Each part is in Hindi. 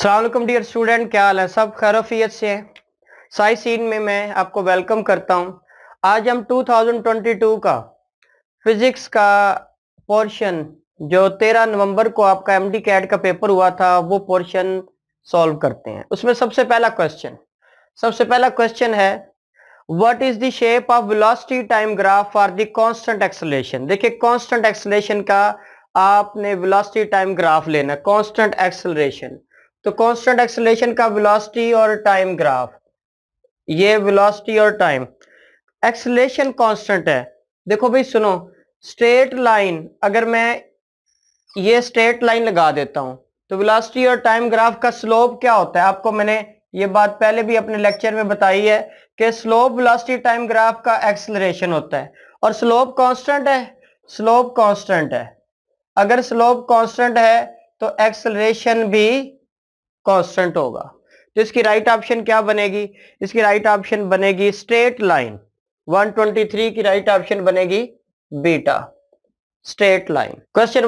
अस्सलाम वालेकुम डियर स्टूडेंट, क्या हाल है? सब खैरियत से है? साई सीन में मैं आपको वेलकम करता हूं। आज हम 2022 का फिजिक्स का पोर्शन जो 13 नवंबर को आपका एमडी कैट का पेपर हुआ था वो पोर्शन सॉल्व करते हैं। उसमें सबसे पहला क्वेश्चन है, what is the shape of velocity time graph for the constant acceleration. देखिए, कांस्टेंट एक्सेलरेशन का आपने वेलोसिटी टाइम ग्राफ लेना, कांस्टेंट एक्सेलरेशन। तो कांस्टेंट एक्सेलरेशन का वेलोसिटी और टाइम ग्राफ, ये वेलोसिटी और टाइम, एक्सेलरेशन कांस्टेंट है। देखो भाई सुनो, स्ट्रेट लाइन, अगर मैं ये स्ट्रेट लाइन लगा देता हूं तो वेलोसिटी और टाइम ग्राफ का स्लोप क्या होता है? आपको मैंने ये बात पहले भी अपने लेक्चर में बताई है कि स्लोप वेलोसिटी टाइम ग्राफ का एक्सेलरेशन होता है। और स्लोप कांस्टेंट है, स्लोप कांस्टेंट है। अगर स्लोप कांस्टेंट है तो एक्सेलरेशन भी कांस्टेंट होगा। तो इसकी राइट ऑप्शन क्या बनेगी? इसकी राइट ऑप्शन बनेगी स्ट्रेट लाइन। 123 की राइट ऑप्शन बनेगी बीटा, स्ट्रेट लाइन। क्वेश्चन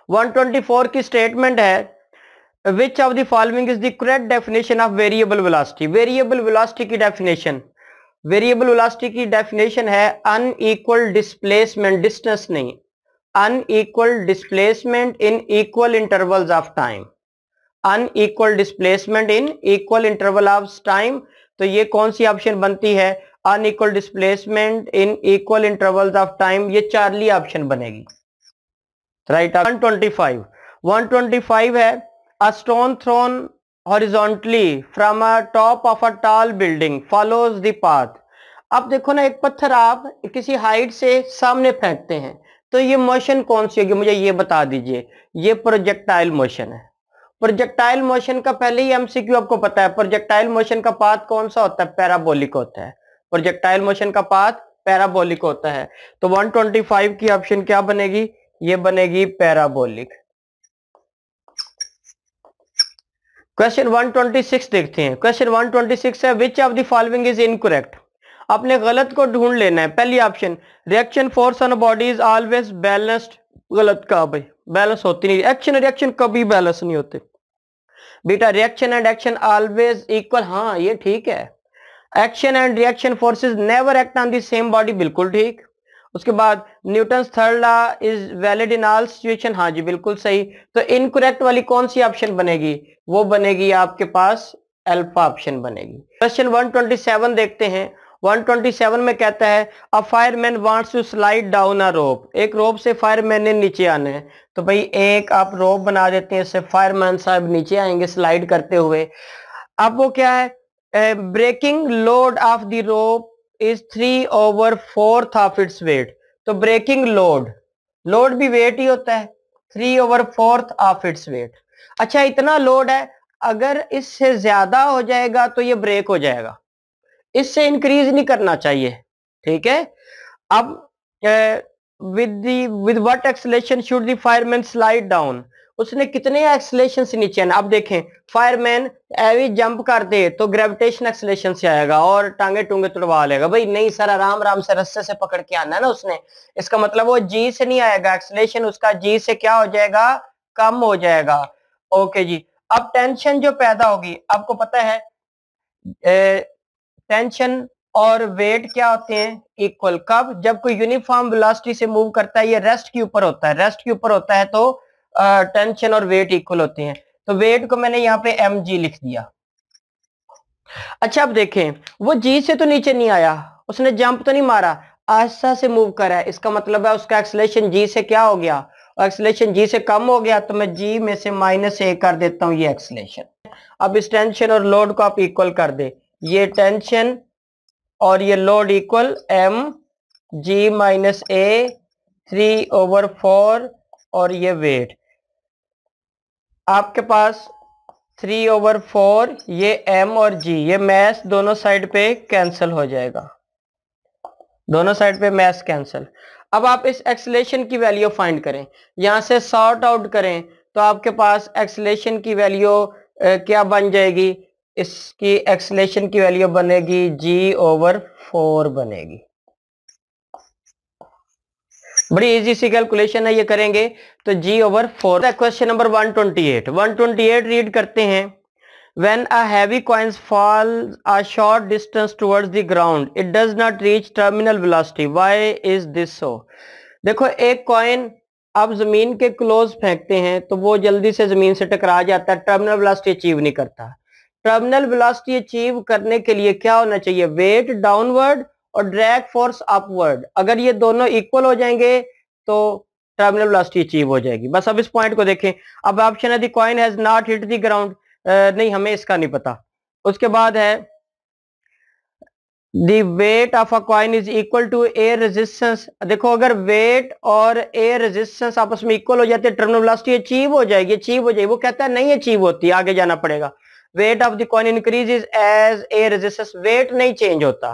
124 की स्टेटमेंट है, विच of the following is the correct definition of variable velocity. Variable velocity की डेफिनेशन, वेरिएबल वेलोसिटी की डेफिनेशन है अनइक्वल डिस्प्लेसमेंट, डिस्टेंस नहीं, unequal displacement in equal intervals of time, unequal displacement in equal interval of time. तो ये कौन सी ऑप्शन बनती है? Unequal displacement in equal intervals of time, ये चार्ली ऑप्शन बनेगी। राइट। 125 है, a stone thrown horizontally from a top of a tall building follows the path. अब देखो ना, एक पत्थर आप किसी हाइट से सामने फेंकते हैं तो ये मोशन कौन सी होगी? मुझे ये बता दीजिए। ये प्रोजेक्टाइल मोशन है। प्रोजेक्टाइल मोशन का पहले ही एमसीक्यू आपको पता है, प्रोजेक्टाइल मोशन का पाथ कौन सा होता है? पैराबोलिक होता है। प्रोजेक्टाइल मोशन का पाथ पैराबोलिक होता है। तो 125 की ऑप्शन क्या बनेगी? ये बनेगी पैराबोलिक। क्वेश्चन 126 देखते हैं। क्वेश्चन 126 है, विच of the following is incorrect. आपने गलत को ढूंढ लेना है। पहली option, reaction force on body is always balanced. गलत कहा भाई, बैलेंस होती नहीं। एक्शन और रिएक्शन कभी बैलेंस नहीं होते बेटा। Reaction and action always equal, हाँ ये ठीक है। Action and reaction forces never act on the same body, बिल्कुल ठीक। उसके बाद Newton third law is valid in all situation, हाँ जी बिल्कुल सही। तो इनकरेक्ट वाली कौन सी ऑप्शन बनेगी? वो बनेगी आपके पास अल्फा ऑप्शन बनेगी। क्वेश्चन 127 देखते हैं। 127 में कहता है, a fireman wants to slide down a rope. एक रोप से फायरमैन ने नीचे आना है, तो भाई एक आप रोप बना देते हैं, इससे फायरमैन साहब नीचे आएंगे स्लाइड करते हुए। अब वो क्या है, breaking load of the rope is 3/4 of its weight. तो ब्रेकिंग लोड, लोड भी वेट ही होता है, 3/4 ऑफ इट्स वेट। अच्छा, इतना लोड है, अगर इससे ज्यादा हो जाएगा तो ये ब्रेक हो जाएगा, इससे इंक्रीज नहीं करना चाहिए, ठीक है। अब with what acceleration should the fireman slide down. उसने कितने एक्सेलरेशन से नीचे आना? अब देखें, फायरमैन एवी जंप कर दे तो ग्रेविटेशन एक्सेलरेशन से आएगा और टांगे टूंगे तुड़वा लेगा। भाई नहीं सर, आराम आराम से रस्से से पकड़ के आना है ना उसने। इसका मतलब वो जी से नहीं आएगा, एक्सेलरेशन उसका जी से क्या हो जाएगा? कम हो जाएगा। ओके जी। अब टेंशन जो पैदा होगी, आपको पता है टेंशन और वेट क्या होते हैं? इक्वल। कब? जब कोई यूनिफॉर्म वेलोसिटी से मूव करता है, ये रेस्ट के ऊपर होता है, रेस्ट के ऊपर होता है तो टेंशन और वेट इक्वल होते हैं। तो वेट को मैंने यहाँ पे mg लिख दिया। अच्छा, अब देखें, वो जी से तो नीचे नहीं आया, उसने जंप तो नहीं मारा, आहिस्ता से मूव करा है। इसका मतलब है उसका एक्सेलरेशन जी से क्या हो गया? और एक्सेलरेशन जी से कम हो गया, तो मैं जी में से -a कर देता हूं, ये एक्सेलरेशन। अब इस टेंशन और लोड को आप इक्वल कर दे, ये टेंशन और ये लोड इक्वल mg - a 3/4 और ये वेट आपके पास 3/4, ये m और g, ये मैथ दोनों साइड पे कैंसिल हो जाएगा, दोनों साइड पे मैथ कैंसिल। अब आप इस एक्सेलरेशन की वैल्यू फाइंड करें, यहां से सॉर्ट आउट करें तो आपके पास एक्सेलरेशन की वैल्यू क्या बन जाएगी? इसकी एक्सेलरेशन की वैल्यू बनेगी g/4 बनेगी। बड़ी इजी सी कैलकुलेशन है, ये करेंगे तो g/4। क्वेश्चन नंबर 128 रीड करते हैं। When a heavy coin falls a short distance towards the ground, it does not reach terminal velocity. Why is this so? देखो, एक कॉइन आप जमीन के क्लोज फेंकते हैं तो वो जल्दी से जमीन से टकरा जाता है, टर्मिनल वेलोसिटी अचीव नहीं करता। टर्मिनल वेलोसिटी अचीव करने के लिए क्या होना चाहिए? वेट डाउनवर्ड और ड्रैग फोर्स अपवर्ड। अगर ये दोनों इक्वल हो जाएंगे तो टर्मिनल वेलोसिटी अचीव हो जाएगी। बस अब इस पॉइंट को देखें। अब ऑप्शन है the coin has not hit the ground, नहीं, हमें इसका नहीं पता। उसके बाद है The weight of a coin is equal to air resistance। देखो, अगर वेट और एयर रेजिस्टेंस आपस में इक्वल हो जाते हैं, टर्मिनल वेलोसिटी अचीव हो जाएगी। वो कहता है नहीं अचीव होती, आगे जाना पड़ेगा। Weight of the coin increases as air resistance, weight नहीं चेंज होता।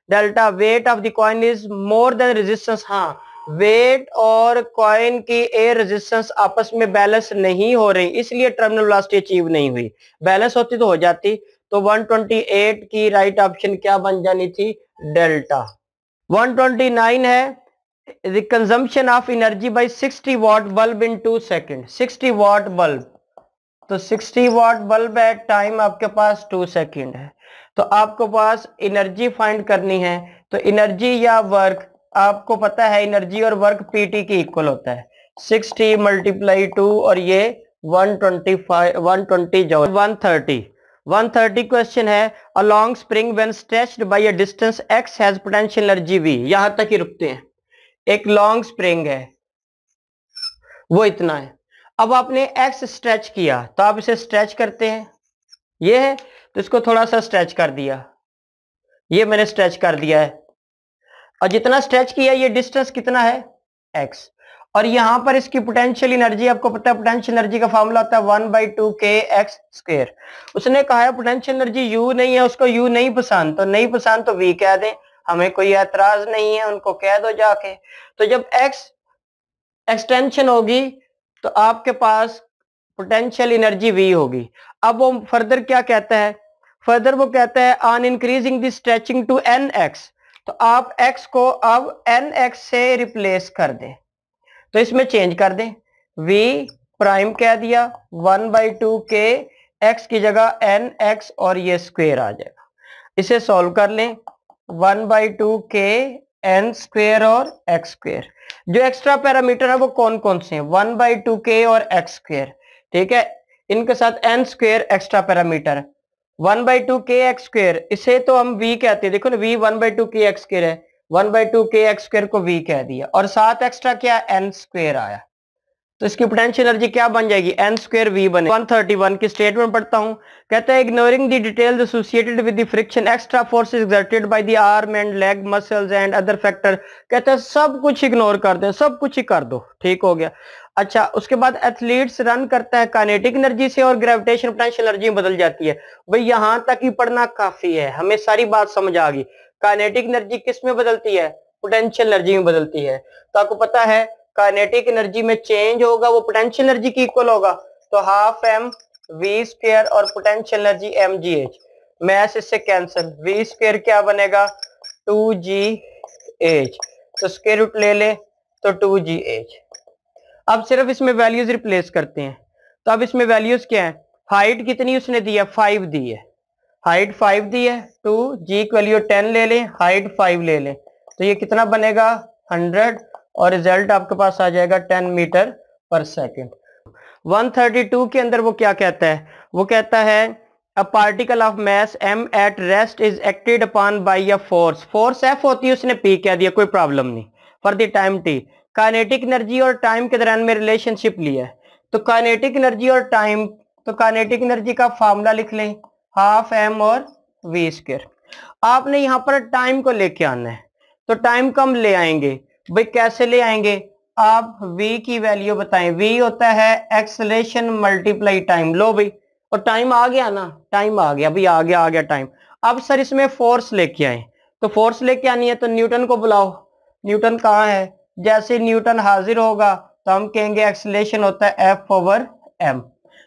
Delta weight of the coin is more than resistance. हाँ, वेट और कॉइन की एयर रेजिस्टेंस आपस में बैलेंस नहीं हो रही, इसलिए टर्मिनल वेलोसिटी अचीव नहीं हुई। बैलेंस होती तो हो जाती। तो 128 की राइट ऑप्शन क्या बन जानी थी? डेल्टा। 129 है the consumption of energy by 60 watt bulb in 2 second. 60 watt bulb, तो 60 वाट बल्ब है, टाइम आपके पास 2 सेकंड है। तो आपको पास एनर्जी फाइंड करनी है। तो एनर्जी या वर्क, आपको पता है एनर्जी और वर्क पीटी की इक्वल होता है। 60 मल्टीप्लाई 2 और ये 125 120 जॉल। 130 क्वेश्चन है a long spring when stretched by a distance x has potential energy v। यहां तक ही रुकते हैं। एक लॉन्ग स्प्रिंग है, वो इतना है। अब आपने x स्ट्रेच किया तो आप इसे स्ट्रेच करते हैं, ये है, तो इसको थोड़ा सा स्ट्रेच कर दिया, ये मैंने स्ट्रेच कर दिया है। और जितना स्ट्रेच किया, ये डिस्टेंस कितना है? x। और यहां पर इसकी पोटेंशियल एनर्जी, आपको पता है पोटेंशियल एनर्जी का फॉर्मूला होता है 1/2kx²। उसने कहा है पोटेंशियल एनर्जी u नहीं है, उसको u नहीं पसंद, तो नहीं पसंद तो v कह दें, हमें कोई एतराज नहीं है, उनको कह दो जाके। तो जब x एक्सटेंशन होगी तो आपके पास पोटेंशियल एनर्जी v होगी। अब वो फर्दर क्या कहता है? फर्दर वो कहता है on increasing the stretching to nx, तो आप x को अब nx से रिप्लेस कर दें, तो इसमें चेंज कर दें, v प्राइम कह दिया, 1/2k x की जगह nx और ये स्क्वायर आ जाएगा। इसे सॉल्व कर लें, 1/2k n² और x²। जो एक्स्ट्रा पैरामीटर है वो कौन कौन से हैं? 1/2k और x², ठीक है, इनके साथ n² extra parameter. 1/2k x², इसे तो हम v कहते हैं, देखो ना, v 1/2k x² है, 1/2k x² को v कह दिया, और साथ एक्स्ट्रा क्या? n² आया। तो इसकी पोटेंशियल एनर्जी क्या बन जाएगी? n² v बने। 131 की स्टेटमेंट पढ़ता हूं, कहता है ignoring the details associated with the friction extra force exerted by the arm and leg muscles and other factor. कहता है सब कुछ इग्नोर कर दें, सब कुछ ही कर दो, ठीक हो गया। अच्छा, उसके बाद एथलीट्स रन करता है काइनेटिक एनर्जी से और ग्रेविटेशन पोटेंशियल एनर्जी में बदल जाती है। भाई यहां तक ही पढ़ना काफी है, हमें सारी बात समझ आ गई। काइनेटिक एनर्जी किस में बदलती है? पोटेंशियल एनर्जी में बदलती है। तो आपको पता है काइनेटिक एनर्जी में चेंज होगा वो पोटेंशियल एनर्जी की इक्वल होगा, तो हाफ m v² और पोटेंशियल एनर्जी mgh। मैथ इससे कैंसिल, v² क्या बनेगा? 2gh, तो स्क्वायर रूट ले ले तो 2gh। अब सिर्फ इसमें वैल्यूज रिप्लेस करते हैं। तो अब इसमें वैल्यूज क्या है? हाइट कितनी उसने दी है? 5 दी है, हाइट 5 दी है, 2 g की वैल्यू 10 ले लें, हाइट 5 ले लें, तो ये कितना बनेगा? 100, और रिजल्ट आपके पास आ जाएगा 10 मीटर पर सेकेंड। 132 के अंदर वो क्या कहता है? वो कहता है a particle of mass m at rest is acted upon bye a force. Force F होती है, उसने P कह दिया, कोई प्रॉब्लम नहीं, for the time t। Kinetic energy और टाइम के दरमियान में रिलेशनशिप लिया है, तो काइनेटिक एनर्जी और टाइम, तो काइनेटिक एनर्जी का फार्मूला लिख लें, हाफ m और v²। आपने यहां पर टाइम को लेके आना है, तो टाइम को हम ले आएंगे। भाई कैसे ले आएंगे? आप v की वैल्यू बताएं, v होता है एक्सेलरेशन मल्टीप्लाई टाइम। लो भाई, और टाइम आ गया ना, टाइम आ गया भाई, आ गया टाइम। अब सर इसमें फोर्स लेके आए, तो फोर्स लेके आनी है तो न्यूटन को बुलाओ। न्यूटन कहाँ है? जैसे न्यूटन हाजिर होगा तो हम कहेंगे एक्सेलरेशन होता है F/m।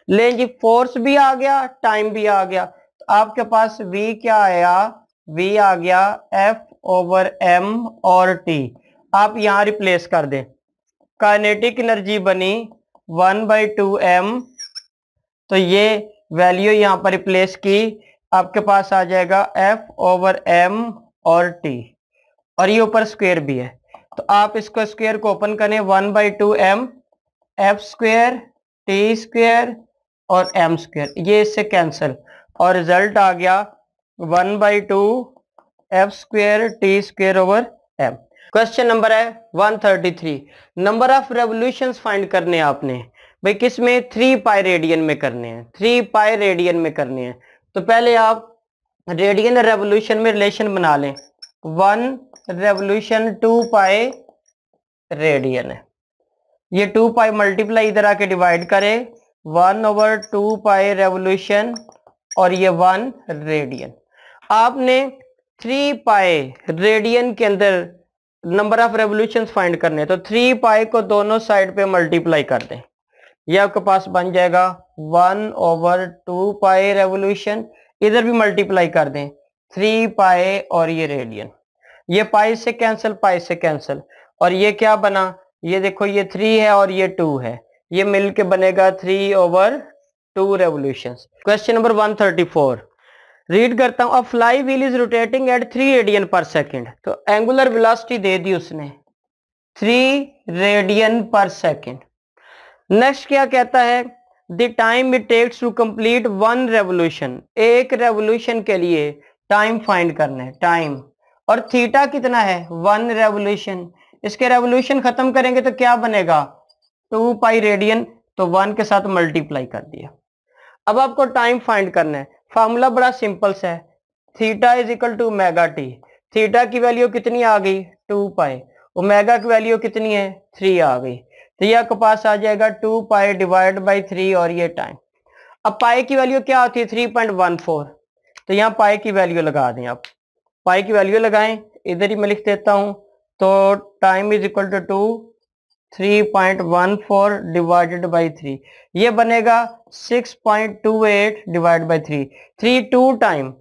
ले जी, फोर्स भी आ गया, टाइम भी आ गया, तो आपके पास v क्या आया? v आ गया F/m और t। आप यहाँ रिप्लेस कर दें, काइनेटिक एनर्जी बनी 1/2m, तो ये वैल्यू यहाँ पर रिप्लेस की, आपके पास आ जाएगा F/m और T, और ये ऊपर स्क्वायर भी है, तो आप इसको स्क्वायर को ओपन करें, 1/2m F² T² और m², ये इससे कैंसिल, और रिजल्ट आ गया 1/2 F²T²/m। क्वेश्चन नंबर है 133, नंबर ऑफ रेवोल्यूशंस फाइंड करने हैं आपने, भाई किस में, 3 पाई रेडियन में करने हैं, 3 पाई रेडियन में करने हैं। तो पहले आप रेडियन रेवोल्यूशन में रिलेशन बना लें, 1 रेवोल्यूशन 2 पाई रेडियन है, ये 2 पाई मल्टीप्लाई इधर आके डिवाइड करें, 1/2 पाई रेवोल्यूशन और ये 1 रेडियन। आपने 3 पाई रेडियन के अंदर नंबर ऑफ रेवोल्यूशंस फाइंड करने हैं, तो 3 पाई को दोनों साइड पे मल्टीप्लाई कर दें, ये आपके पास बन जाएगा 1/2 पाई रेवोल्यूशन, इधर भी मल्टीप्लाई कर दें 3 पाई और ये रेडियन, ये पाई से कैंसिल, पाई से कैंसिल, और ये क्या बना, ये देखो ये 3 है और ये 2 है, ये मिलके बनेगा 3/2 रेवोल्यूशंस। क्वेश्चन नंबर 134 रीड करता हूं, a flywheel is rotating at 3 radian per second, तो एंगुलर वेलोसिटी दे दी उसने 3 रेडियन पर सेकेंड। नेक्स्ट क्या कहता है, the time it takes to complete 1 revolution, एक रेवोल्यूशन के लिए टाइम फाइंड करना है, टाइम, और थीटा कितना है 1 रेवोल्यूशन, इसके रेवोल्यूशन खत्म करेंगे तो क्या बनेगा 2 पाई रेडियन, तो 1 के साथ मल्टीप्लाई कर दिया। अब आपको टाइम फाइंड करना है, फार्मूला बड़ा सिंपल सा है, theta is equal to omega T, theta की वैल्यू कितनी आ गई 2 पाई, ओमेगा की वैल्यू कितनी है 3 आ गई, तो यह आपके पास आ जाएगा 2 पाई डिवाइड बाई 3 और ये टाइम। अब पाई की वैल्यू क्या होती है 3.14, तो यहाँ पाई की वैल्यू लगा दें, आप पाई की वैल्यू लगाएं, इधर ही मैं लिख देता हूं, तो time is equal to 3.14 divided by 3, ये बनेगा 6.28 डिवाइड बाई 3, 3 2 टाइम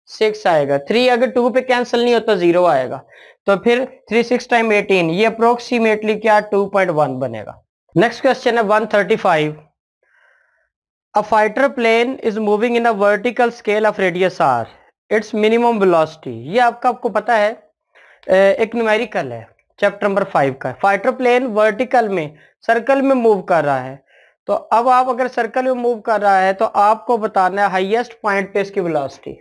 6 आएगा, 3 अगर 2 पे कैंसिल नहीं होता 0 आएगा, तो फिर 3 6 टाइम 18, ये अप्रोक्सीमेटली क्या 2.1 बनेगा। नेक्स्ट क्वेश्चन है 135, a fighter plane is moving in a vertical scale of radius r, its minimum velocity, ये आपको पता है, एक न्यूमेरिकल है चैप्टर नंबर 5 का, फाइटर प्लेन वर्टिकल में सर्कल में मूव कर रहा है, तो अब आप अगर सर्कल में मूव कर रहा है तो आपको बताना है हाईएस्ट पॉइंट पे इसकी वेलोसिटी,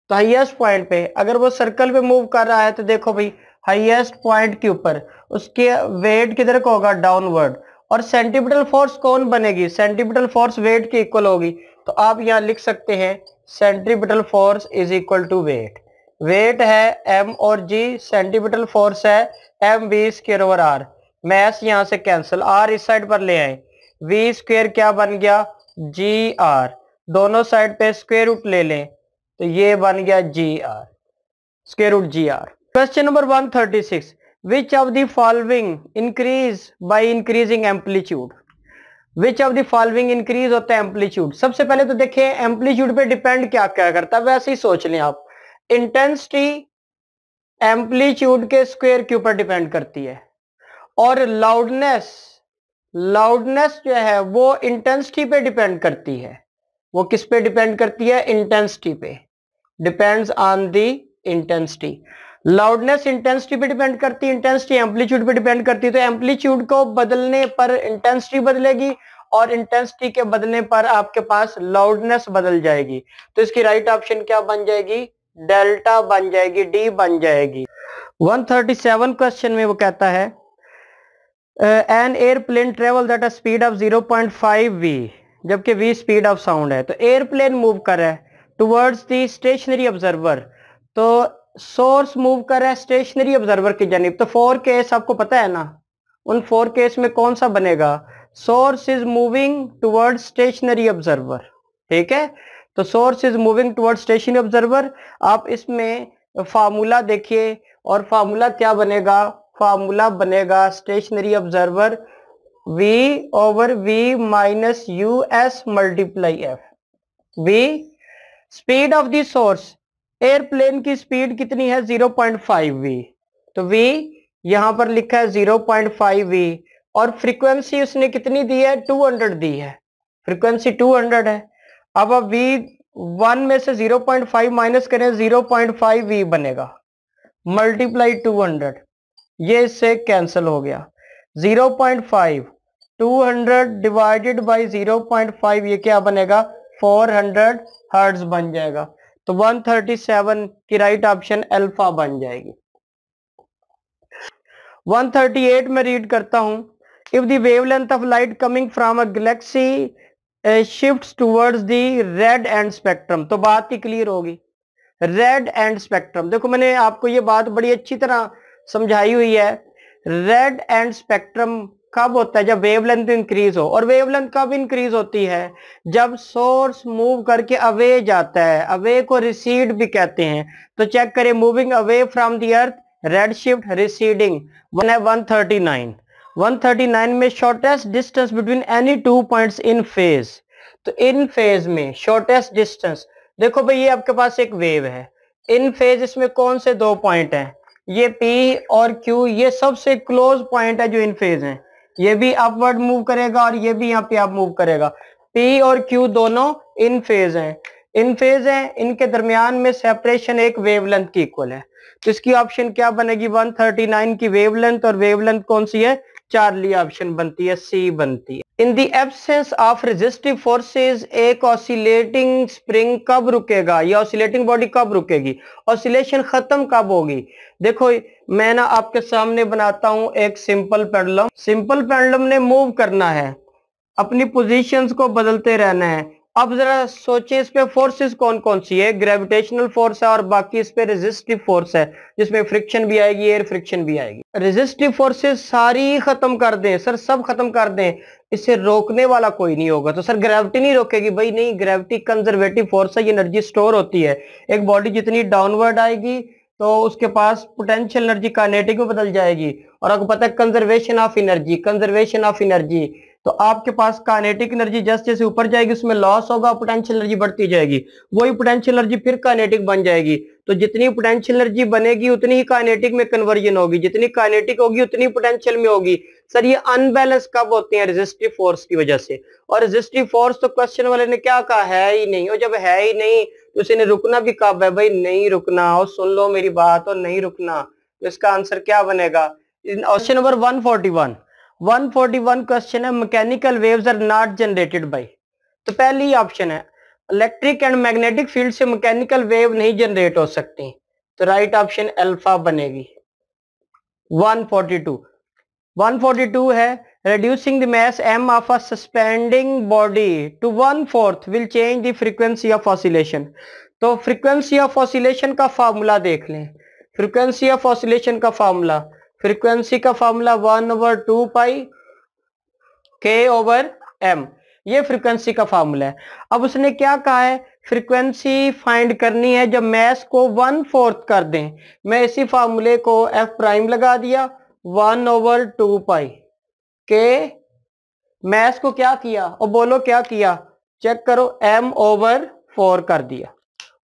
तो हाईएस्ट पॉइंट पे अगर वो सर्कल पे मूव कर रहा है तो देखो भाई हाईएस्ट पॉइंट के ऊपर उसके वेट किधर को होगा डाउनवर्ड, और सेंटीपिटल फोर्स कौन बनेगी, सेंटीपिटल फोर्स वेट के इक्वल होगी, तो आप यहाँ लिख सकते हैं centripetal force is equal to weight, weight है m और g, सेंटीपिटल फोर्स है mv²/r, मैस यहाँ से कैंसिल, r इस साइड पर ले आए, v² क्या बन गया gr, दोनों साइड पे स्क्वायर रूट ले लें तो ये बन गया gr, square root gr। Question number 136, which of the following increase by increasing amplitude, which of the following increase होता है एम्पलीट्यूड, सबसे पहले तो देखिए एम्पलीट्यूड पे डिपेंड क्या क्या करता है, वैसे ही सोच लें आप, इंटेंसिटी एम्पलीट्यूड के स्क्वायर के ऊपर डिपेंड करती है, और लाउडनेस, लाउडनेस जो है वो इंटेंसिटी पे डिपेंड करती है, वो किस पे डिपेंड करती है इंटेंसिटी पे, depends on the intensity, loudness intensity पे डिपेंड करती है, इंटेंसिटी एम्पलीट्यूड पे डिपेंड करती है, तो एम्पलीट्यूड को बदलने पर इंटेंसिटी बदलेगी और इंटेंसिटी के बदलने पर आपके पास लाउडनेस बदल जाएगी, तो इसकी राइट ऑप्शन क्या बन जाएगी डेल्टा बन जाएगी, डी बन जाएगी। 137 क्वेश्चन में वो कहता है an airplane travel at a speed of 0.5 v, जबकि v स्पीड ऑफ साउंड है, तो एयरप्लेन मूव कर रहा है टुवर्ड्स द स्टेशनरी ऑब्जर्वर, तो सोर्स मूव कर रहा है स्टेशनरी ऑब्जर्वर की जानिब, तो 4 केस आपको पता है ना, उन 4 केस में कौन सा बनेगा, source is moving towards stationary observer, ठीक है, तो source is moving towards stationary observer, आप इसमें फार्मूला देखिए, और फार्मूला क्या बनेगा, फार्मूला बनेगा stationary observer v/v minus us multiply f, v speed of the source, airplane की स्पीड कितनी है 0.5 v, तो v यहां पर लिखा है 0.5 V और फ्रीक्वेंसी उसने कितनी दी है, 200 दी है, फ्रीक्वेंसी 200 है। अब V1 में से 0.5 माइनस करें, 0.5V बनेगा, मल्टीप्लाई 200, ये इससे कैंसिल हो गया। 0.5 200 डिवाइडेड बाई 0.5 ये क्या बनेगा, 400 हर्ट्ज बन जाएगा। तो 137 की राइट ऑप्शन अल्फा बन जाएगी। 138 में रीड करता हूं, if the wavelength of light coming from a Galaxy shifts towards the red and spectrum, तो बात ही क्लियर होगी। रेड एंड स्पेक्ट्रम, देखो मैंने आपको ये बात बड़ी अच्छी तरह समझाई हुई है। रेड एंड स्पेक्ट्रम कब होता है, जब वेवलेंथ इंक्रीज हो, और वेवलेंथ कब इंक्रीज होती है, जब सोर्स मूव करके अवे जाता है, अवे को रिसीड भी कहते हैं। तो चेक करें, moving away from the earth, red shift, receding, one है 139। 139 में shortest distance between any two points in phase, तो इन फेज में शॉर्टेस्ट डिस्टेंस, देखो भाई ये आपके पास एक वेव है, इन फेज इसमें कौन से दो पॉइंट हैं, ये P और Q, ये सबसे क्लोज पॉइंट है जो इन फेज हैं। ये भी अपवर्ड मूव करेगा और ये भी यहाँ पे अप मूव करेगा। P और Q दोनों इन फेज हैं, इन फेज हैं, इनके दरमियान में सेपरेशन एक वेवलेंथ की इक्वल है। तो इसकी ऑप्शन क्या बनेगी, 139 की वेवलेंथ, और वेवलेंथ कौन सी है, चार्ली, ऑप्शन बनती है सी बनती है। In the absence of resistive forces एक ऑसिलेटिंग स्प्रिंग कब रुकेगा, या ऑसिलेटिंग बॉडी कब रुकेगी, ऑसिलेशन खत्म कब होगी। देखो मैं ना आपके सामने बनाता हूं एक सिंपल पेंडुलम, सिंपल पेंडुलम ने मूव करना है, अपनी पोजीशंस को बदलते रहना है। अब जरा सोचें इस पे फोर्सेस कौन कौन सी है, ग्रेविटेशनल फोर्स है और बाकी इस पे रेजिस्टिव फोर्स है, जिसमें फ्रिक्शन भी आएगी, एयर फ्रिक्शन भी आएगी। रेजिस्टिव फोर्सेस सारी खत्म कर दें सर, सब खत्म कर दें, इसे रोकने वाला कोई नहीं होगा। तो सर ग्रेविटी नहीं रोकेगी, भाई नहीं, ग्रेविटी कंजर्वेटिव फोर्स है, ये एनर्जी स्टोर होती है। एक बॉडी जितनी डाउनवर्ड आएगी तो उसके पास पोटेंशियल एनर्जी काइनेटिक में बदल जाएगी, और आपको पता है conservation of energy, conservation of energy, तो आपके पास काइनेटिक एनर्जी जैसे जैसे ऊपर जाएगी उसमें लॉस होगा, पोटेंशियल एनर्जी बढ़ती जाएगी, वही पोटेंशियल एनर्जी फिर काइनेटिक बन जाएगी। तो जितनी पोटेंशियल एनर्जी बनेगी उतनी ही काइनेटिक में कन्वर्जन होगी, जितनी काइनेटिक होगी उतनी पोटेंशियल में होगी। सर ये अनबैलेंस कब होते हैं, रेजिस्टिव फोर्स की वजह से। और रेजिस्टिव फोर्स तो क्वेश्चन वाले ने क्या कहा, है ही नहीं, और जब है ही नहीं तो इसे रुकना भी कब है, भाई नहीं रुकना, और सुन लो मेरी बात, और नहीं रुकना। तो इसका आंसर क्या बनेगा, क्वेश्चन नंबर 141 क्वेश्चन है, mechanical waves are not generated by, तो पहली ऑप्शन है इलेक्ट्रिक एंड मैग्नेटिक फील्ड से मैकेनिकल वेव नहीं जनरेट हो सकती, तो राइट ऑप्शन अल्फा बनेगी। 142 है, reducing the mass m of a suspending body to 1/4 will change the frequency of oscillation। तो frequency of oscillation का फार्मूला देख लें, frequency of oscillation का फार्मूला, फ्रीक्वेंसी का फार्मूला 1/2 पाई K/m, ये फ्रीक्वेंसी का फार्मूला है। अब उसने क्या कहा है, फ्रीक्वेंसी फाइंड करनी है जब मैस को 1/4 कर दें। मैं इसी फार्मूले को F प्राइम लगा दिया, 1/2 पाई के, मैस को क्या किया, और बोलो क्या किया, चेक करो, m/4 कर दिया,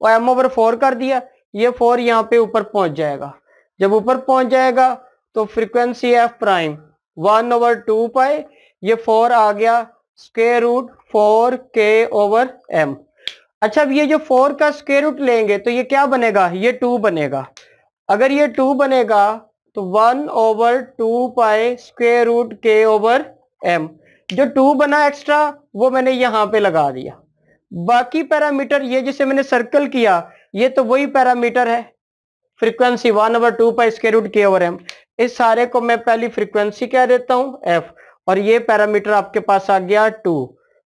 और m/4 कर दिया, ये 4 यहाँ पे ऊपर पहुंच जाएगा। जब ऊपर पहुंच जाएगा तो फ्रीक्वेंसी F प्राइम 1/2 पाई, ये 4 आ गया स्क्वायर रूट 4K/m। अच्छा, अब ये जो 4 का स्क्वायर रूट लेंगे तो ये क्या बनेगा, ये 2 बनेगा। अगर ये 2 बनेगा तो 1/2 पाई स्क्वायर रूट K/m, जो 2 बना एक्स्ट्रा वो मैंने यहां पे लगा दिया। बाकी पैरामीटर ये जिसे मैंने सर्कल किया ये तो वही पैरामीटर है, frequency 1/2 pi square root K/m। इस सारे को मैं पहली फ्रीक्वेंसी कह देता हूं F, और ये पैरामीटर आपके पास आ गया 2,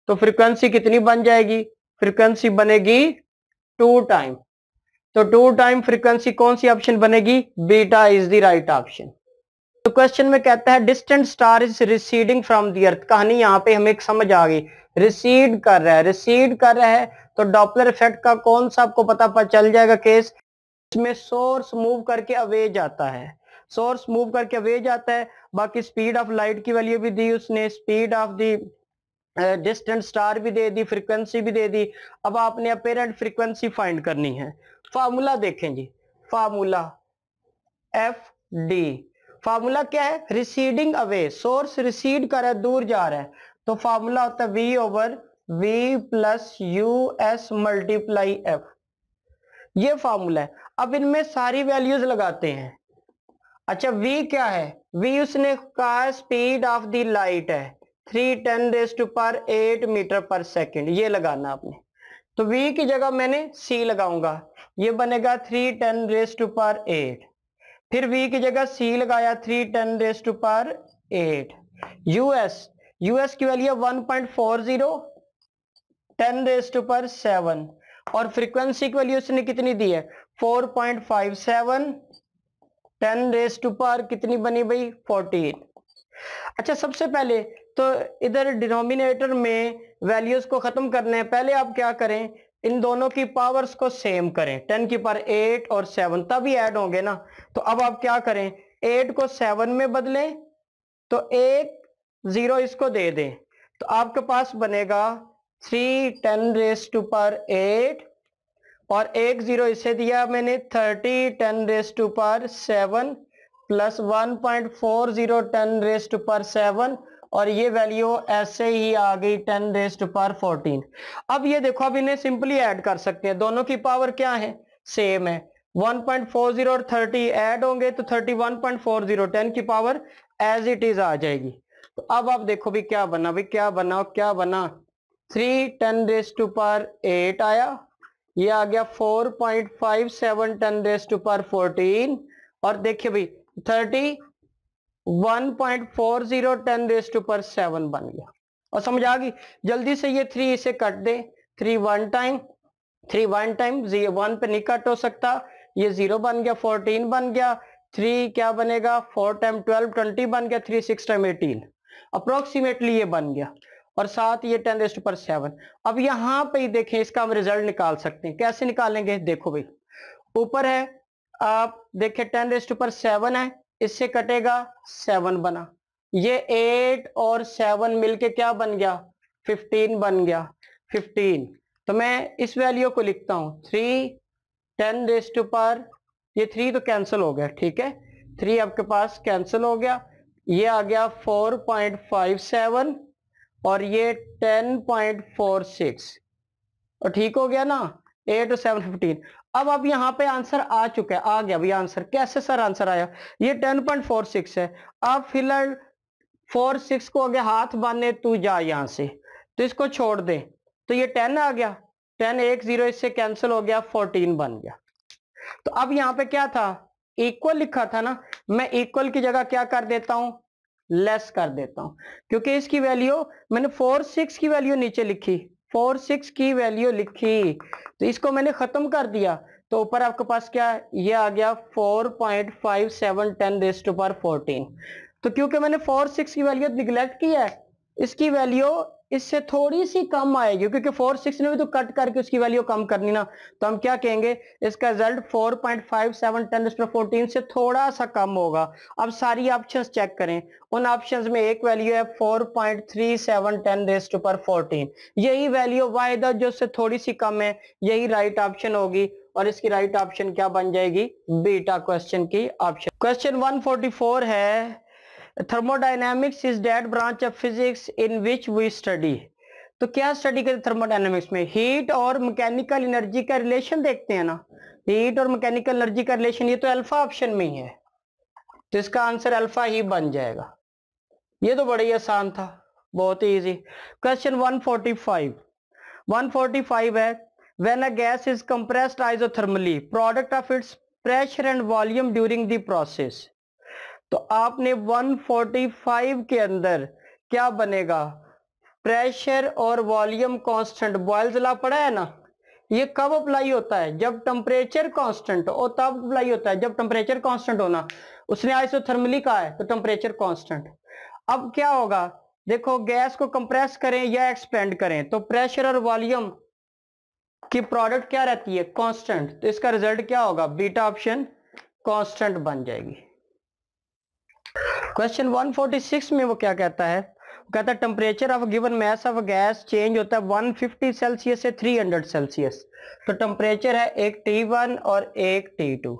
तो फ्रीक्वेंसी कितनी बन जाएगी, फ्रीक्वेंसी बनेगी 2 टाइम, तो 2 टाइम फ्रीक्वेंसी कौन सी ऑप्शन बनेगी, beta is the right option. तो क्वेश्चन में कहता है distant star is receding from the earth, कहानी यहाँ पे हमें समझ आ गई, रिसीड कर रहा है, रिसीड कर रहा है, तो डॉपलर इफेक्ट का कौन सा आपको पता चल जाएगा केस, इसमें सोर्स मूव करके अवे जाता है, सोर्स मूव करके अवे जाता है। बाकी स्पीड ऑफ लाइट की वैल्यू भी दी उसने, speed of the distant star भी दे दी, फ्रीक्वेंसी भी दे दी। अब आपने अपेरेंट फ्रीक्वेंसी फाइंड करनी है। फार्मूला देखें जी, फार्मूला एफ डी, फार्मूला क्या है, रिसीडिंग अवे, सोर्स रिसीड कर रहा है, दूर जा रहा है, तो फार्मूला होता है V over V plus US multiply F, ये फार्मूला है। अब इनमें सारी वैल्यूज लगाते हैं। अच्छा V क्या है, V उसने कहा स्पीड ऑफ द लाइट है 3×10⁸ मीटर पर सेकेंड, ये लगाना आपने। तो V की जगह मैंने C लगाऊंगा, ये बनेगा 3×10⁸। फिर V की जगह C लगाया 3×10⁸। US की वैल्यू 1.40 10⁻7 और फ्रीक्वेंसी की वैल्यू उसने कितनी दी है 4.57 10 कितनी बनी भाई 14। अच्छा सबसे पहले तो इधर डिनोमिनेटर में वैल्यूज को खत्म करने हैं, पहले आप क्या करें, इन दोनों की पावर्स को सेम करें, 10⁸ और 7 तभी ऐड होंगे ना। तो अब आप क्या करें, 8 को 7 में बदलें, तो एक 0 इसको दे दें, तो आपके पास बनेगा 3×10⁸ और एक 0 इसे दिया मैंने 30×10⁷ प्लस 1.40 10⁻7 और ये वैल्यू ऐसे ही आ गई 10⁻14। अब ये देखो, अब इन्हें सिंपली ऐड कर सकते हैं, दोनों की पावर क्या है सेम है, 1.40 और 30 ऐड होंगे तो 31.40 10 की पावर एज इट इज आ जाएगी। तो अब आप देखो भी क्या बना, 3×10⁸ आया, ये आ गया 4.57 10⁻14 और देखिए भाई 31.40 10⁻7 बन गया। और समझ आ गई, जल्दी से ये 3 इसे कट दे, 3 वन टाइम 1 पे नहीं कट हो सकता, ये 0 बन गया, 14 बन गया, 3 क्या बनेगा 4 टाइम 12 20 बन गया, 3 6 टाइम 18 अप्रोक्सीमेटली ये बन गया, और साथ ये 10⁻7। अब यहां पे ही देखें, इसका हम रिजल्ट निकाल सकते हैं, कैसे निकालेंगे, देखो भाई ऊपर है, आप देखें 10⁻7 है, इससे कटेगा 7 बना, ये 8 और 7 मिलके क्या बन गया 15 बन गया 15। तो मैं इस वैल्यू को लिखता हूं 3×10⁻, ये 3 तो कैंसिल हो गया, ठीक है 3 आपके पास कैंसिल हो गया, ये आ गया 4.57 और ये 10.46 और ठीक हो गया ना, 8 और 7 15। अब यहाँ पे आंसर आ चुका है, आ गया भैया आंसर, कैसे सर आंसर आया, ये 10.46 है। अब फिलहाल 46 को आगे हाथ बांधे, तू जा यहां से, तो इसको छोड़ दे, तो ये 10 आ गया, 10 एक 0 इससे कैंसिल हो गया, 14 बन गया। तो अब यहाँ पे क्या था, इक्वल लिखा था ना, मैं इक्वल की जगह क्या कर देता हूं, लेस कर देता हूं, क्योंकि इसकी वैल्यू मैंने 46 की वैल्यू नीचे लिखी, 46 की वैल्यू लिखी, तो इसको मैंने खत्म कर दिया, तो ऊपर आपके पास क्या ये आ गया 4.57 10⁻14। तो क्योंकि मैंने 46 की वैल्यू निगलेक्ट किया है, इसकी वैल्यू इससे थोड़ी सी कम आएगी, क्योंकि 46 ने भी तो कट करके उसकी वैल्यू कम करनी ना, तो हम क्या कहेंगे, इसका रिजल्ट 4.57 10⁻14 से थोड़ा सा कम होगा। अब सारी ऑप्शंस चेक करें, उन ऑप्शंस में एक वैल्यू है 4.37 10⁻14, यही वैल्यू वाई द जो से थोड़ी सी कम है, यही राइट ऑप्शन होगी, और इसकी राइट ऑप्शन क्या बन जाएगी, बीटा क्वेश्चन की ऑप्शन। क्वेश्चन 144 है, thermodynamics is that branch of physics in which we study. तो क्या स्टडी करते थर्मोडायनेमिक्स में, हीट और मैकेनिकल एनर्जी का रिलेशन देखते हैं ना, हीट और मैकेनिकल एनर्जी का रिलेशन, ये तो अल्फा ऑप्शन में ही है, तो इसका आंसर अल्फा ही बन जाएगा। ये तो बड़ी आसान था, बहुत ही इजी। क्वेश्चन 145 है, when a gas is compressed isothermally product of its pressure and volume during the process. तो आपने 145 के अंदर क्या बनेगा, प्रेशर और वॉल्यूम कांस्टेंट, बॉयल्स लॉ पढ़ा है ना, ये कब अप्लाई होता है, जब टेम्परेचर कांस्टेंट हो, तब अप्लाई होता है जब टेम्परेचर कांस्टेंट होना, उसने आइसोथर्मली कहा है तो टेम्परेचर कांस्टेंट। अब क्या होगा, देखो गैस को कंप्रेस करें या एक्सपेंड करें, तो प्रेशर और वॉल्यूम की प्रोडक्ट क्या रहती है कांस्टेंट, तो इसका रिजल्ट क्या होगा, बीटा ऑप्शन कांस्टेंट बन जाएगी। क्वेश्चन 146 में वो क्या कहता है, कहता है temperature of given mass of gas change होता है 150 सेल्सियस से 300 सेल्सियस। तो टेम्परेचर है एक T1 और एक T2,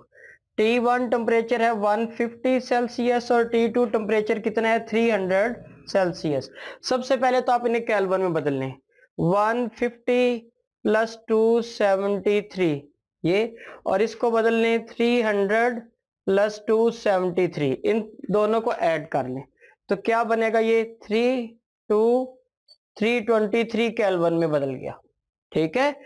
T1 टेम्परेचर है 150 सेल्सियस और T2 टेम्परेचर कितना है 300 सेल्सियस। सबसे पहले तो आप इन्हें केल्विन में बदल लें, 150 प्लस 273 ये, और इसको बदल लें 300 प्लस 273, इन दोनों को ऐड कर लें तो क्या बनेगा, ये 323 केल्विन में बदल गया। ठीक है,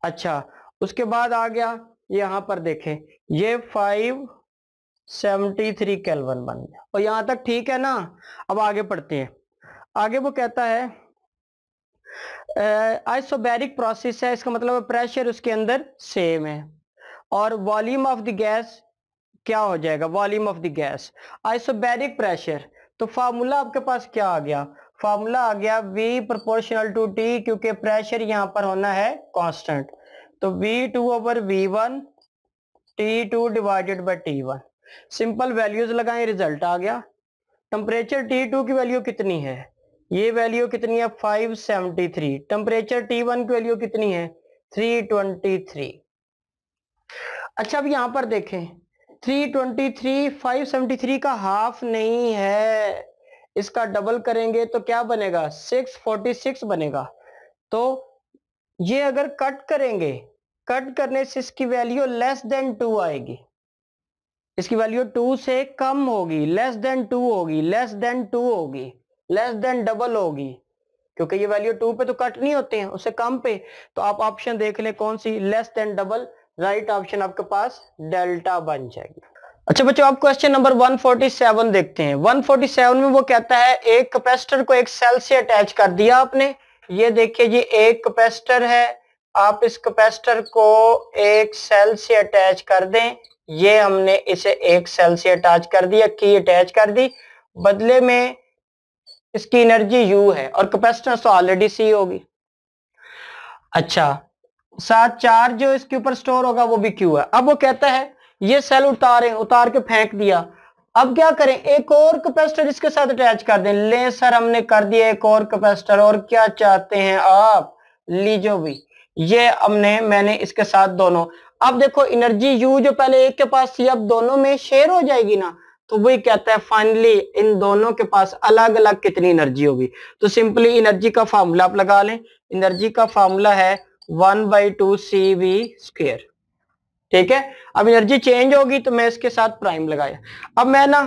अच्छा उसके बाद आ गया यहां पर देखें, ये 573 केल्विन बन गया, और यहां तक ठीक है ना। अब आगे पढ़ते हैं, आगे वो कहता है आइसोबैरिक प्रोसेस है, इसका मतलब प्रेशर उसके अंदर सेम है, और वॉल्यूम ऑफ द गैस क्या हो जाएगा, volume of the gas. Isobaric pressure, तो फार्मूला आपके पास क्या आ गया, फार्मूला आ गया V प्रोपोर्शनल टू T, क्योंकि प्रेशर यहां पर होना है कांस्टेंट, तो V2 over V1 T2 divided by T1। Simple values लगाएं, रिजल्ट आ गया। टेम्परेचर T2 की वैल्यू कितनी है, ये वैल्यू कितनी है 573, टेम्परेचर T1 की वैल्यू कितनी है 323। अच्छा अब यहां पर देखें 323 573 का हाफ नहीं है, इसका डबल करेंगे तो क्या बनेगा 646 बनेगा। तो ये अगर कट करेंगे, कट करने से इसकी वैल्यू लेस देन 2 आएगी, इसकी वैल्यू 2 से कम होगी, लेस देन 2 होगी, लेस देन 2 होगी, लेस देन डबल होगी, क्योंकि ये वैल्यू 2 पे तो कट नहीं होते हैं, उससे कम पे। तो आप ऑप्शन देख लें कौन सी, less than double, right option आपके पास डेल्टा बन जाएगी। अच्छा बच्चों आप क्वेश्चन नंबर 147 देखते हैं। 147 में वो कहता है एक कैपेसिटर को एक सेल से अटैच कर दिया आपने, ये देखिए जी एक कैपेसिटर है, आप इस कैपेसिटर को एक सेल से अटैच कर दें, ये हमने इसे एक सेल से अटैच कर दिया, की अटैच कर दी, बदले में इसकी एनर्जी U है और कैपेसिटेंस तो ऑलरेडी C होगी। अच्छा साथ चार्ज जो इसके ऊपर स्टोर होगा वो भी Q है। अब वो कहता है ये सेल उतारें, उतार के फेंक दिया, अब क्या करें, एक और कैपेसिटर इसके साथ अटैच कर दें। ले सर हमने कर दिया एक और कैपेसिटर, और क्या चाहते हैं आप, लीजो भी, ये मैंने इसके साथ दोनों। अब देखो एनर्जी U जो पहले एक के पास थी अब दोनों में शेयर हो जाएगी ना, तो वही कहता है फाइनली इन दोनों के पास अलग अलग कितनी एनर्जी होगी। तो सिंपली एनर्जी का फार्मूला आप लगा लें, एनर्जी का फार्मूला है 1/2 CV²। ठीक है, अब एनर्जी चेंज होगी तो मैं इसके साथ प्राइम लगाया। अब मैं ना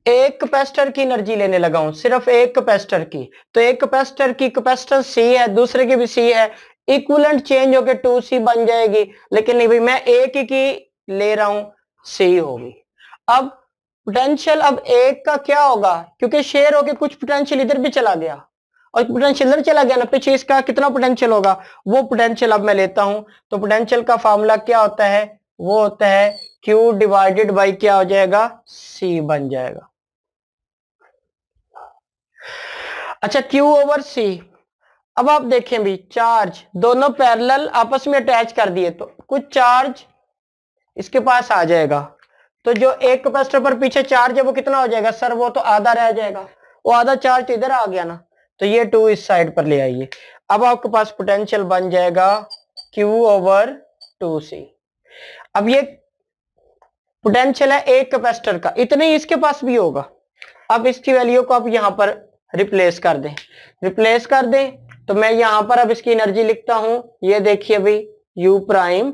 एक कैपेसिटर की एनर्जी लेने लगा हूं, सिर्फ एक कैपेसिटर की, तो एक कैपेसिटर की कैपेसिटेंस C है, दूसरे की भी C है, इक्विवेलेंट चेंज होके 2C बन जाएगी, लेकिन नहीं भाई मैं एक ही की ले रहा हूं, C होगी। अब पोटेंशियल अब एक का क्या होगा, क्योंकि शेयर होके कुछ पोटेंशियल इधर भी चला गया और पोटेंशियल इधर चला गया ना, पीछे इसका कितना पोटेंशियल होगा, वो पोटेंशियल अब मैं लेता हूं। तो पोटेंशियल का फार्मूला क्या होता है, वो होता है Q डिवाइडेड बाई क्या हो जाएगा, C बन जाएगा। अच्छा Q ओवर C। अब आप देखें भी चार्ज दोनों पैरेलल आपस में अटैच कर दिए, तो कुछ चार्ज इसके पास आ जाएगा, तो जो एक कैपेसिटर पर पीछे चार्ज है वो कितना हो जाएगा सर, वो तो आधा रह जाएगा, वो आधा चार्ज इधर आ गया ना, तो ये 2 इस साइड पर ले आइए। अब आपके पास पोटेंशियल बन जाएगा Q ओवर 2C। अब ये पोटेंशियल है एक कैपेसिटर का, इतने ही इसके पास भी होगा। अब इसकी वैल्यू को आप यहां पर रिप्लेस कर दें, रिप्लेस कर दें तो मैं यहां पर अब इसकी एनर्जी लिखता हूं, ये देखिए भाई U प्राइम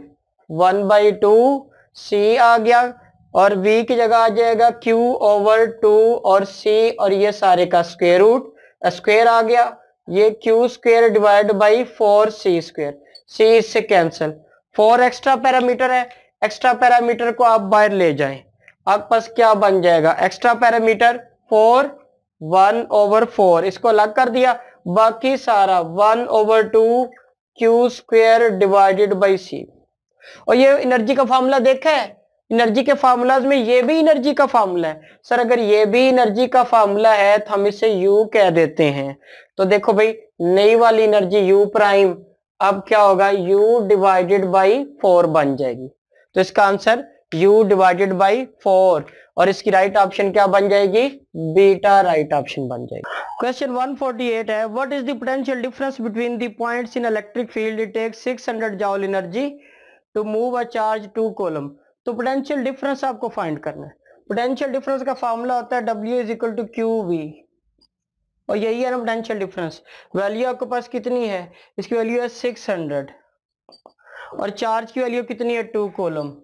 1/2C आ गया, और V की जगह आ जाएगा Q ओवर 2 और C, और ये सारे का स्क्वायर रूट, स्क्वायर आ गया, ये Q square divide by 4C², C इससे कैंसिल, 4 एक्स्ट्रा पैरामीटर है, एक्स्ट्रा पैरामीटर को आप बाहर ले जाएं, आपके पास क्या बन जाएगा, एक्स्ट्रा पैरामीटर 4 1/4, इसको अलग कर दिया, बाकी सारा 1/2 Q square divided by C। और ये एनर्जी का फार्मूला देखा है, एनर्जी के फार्मूलाज में ये भी एनर्जी का फार्मूला है सर, अगर ये भी एनर्जी का फार्मूला है तो हम इसे U कह देते हैं। तो देखो भाई नई वाली एनर्जी U प्राइम अब क्या होगा, U डिवाइडेड बाई 4 बन जाएगी, तो इसका आंसर U डिवाइडेड बाई 4, और इसकी राइट ऑप्शन क्या बन जाएगी, बीटा राइट ऑप्शन बन जाएगी। क्वेश्चन 148 है, what is the potential difference between the points in electric field, it takes 600 joule energy to move a charge 2 coulomb. तो पोटेंशियल डिफरेंस आपको फाइंड करना है। पोटेंशियल डिफरेंस का फॉर्मूला होता है W is equal to Q V, और यही है ना पोटेंशियल डिफरेंस। वैल्यू आपके पास कितनी है, इसकी वैल्यू है 600, और चार्ज की वैल्यू कितनी है 2 कूलम।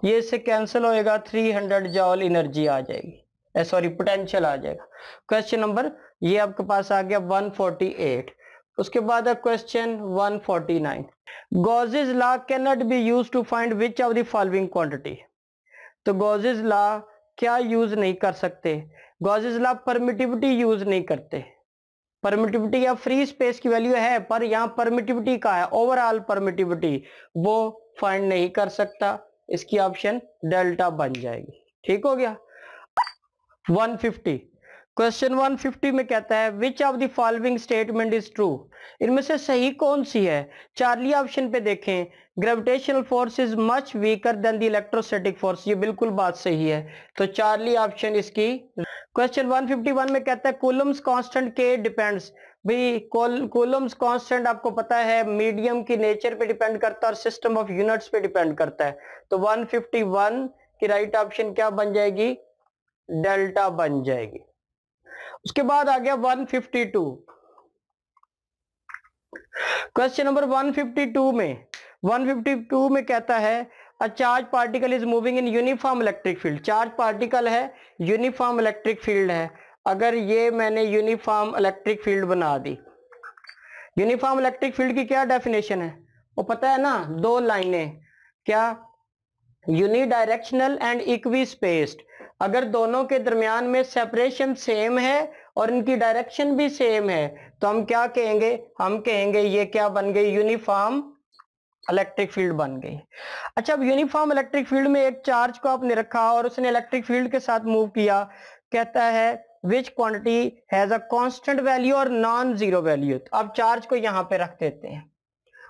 ये इससे कैंसिल होएगा, 300 जॉल एनर्जी आ जाएगी, सॉरी पोटेंशियल आ जाएगा। क्वेश्चन नंबर ये आपके पास आ गया 148। उसके बाद है question 149। Gauss's law can not be used to find which of the following quantity. तो गॉसेस लॉ क्या यूज नहीं कर सकते, गॉसेस लॉ परमिटिविटी यूज नहीं करते। परमिटिविटी या फ्री स्पेस की वैल्यू है, पर यहाँ परमिटिविटी का है, ओवरऑल परमिटिविटी, वो फाइंड नहीं कर सकता। इसकी ऑप्शन डेल्टा बन जाएगी। ठीक हो गया। 150 क्वेश्चन 150 में कहता है विच of the following statement is true. इनमें से सही कौन सी है। चार्ली ऑप्शन पे देखें, gravitational force is much weaker then the electrostatic force, ये बिल्कुल बात सही है, तो चार्ली ऑप्शन इसकी। क्वेश्चन 151 में कहता है कूलम्स कांस्टेंट के डिपेंड्स। भाई कूलम्स कांस्टेंट आपको पता है मीडियम की नेचर पे डिपेंड करता है और सिस्टम ऑफ यूनिट्स पे डिपेंड करता है, तो 151 की राइट ऑप्शन क्या बन जाएगी, डेल्टा बन जाएगी। उसके बाद आ गया 152। क्वेश्चन नंबर 152 में कहता है a charge particle is moving in uniform electric field. Charge particle है, यूनिफॉर्म इलेक्ट्रिक फील्ड है। अगर ये मैंने यूनिफॉर्म इलेक्ट्रिक फील्ड बना दी, यूनिफॉर्म इलेक्ट्रिक फील्ड की क्या डेफिनेशन है, वो पता है ना, दो लाइनें, क्या, यूनिडायरेक्शनल एंड इक्वी स्पेस्ड। अगर दोनों के दरमियान में सेपरेशन सेम है और इनकी डायरेक्शन भी सेम है, तो हम क्या कहेंगे, हम कहेंगे ये क्या बन गई, यूनिफॉर्म इलेक्ट्रिक फील्ड बन गई। अच्छा, अब यूनिफॉर्म इलेक्ट्रिक फील्ड में एक चार्ज को आपने रखा और उसने इलेक्ट्रिक फील्ड के साथ मूव किया, कहता है विच quantity has a constant value और नॉन जीरो वैल्यू। तो अब चार्ज को यहां पे रख देते हैं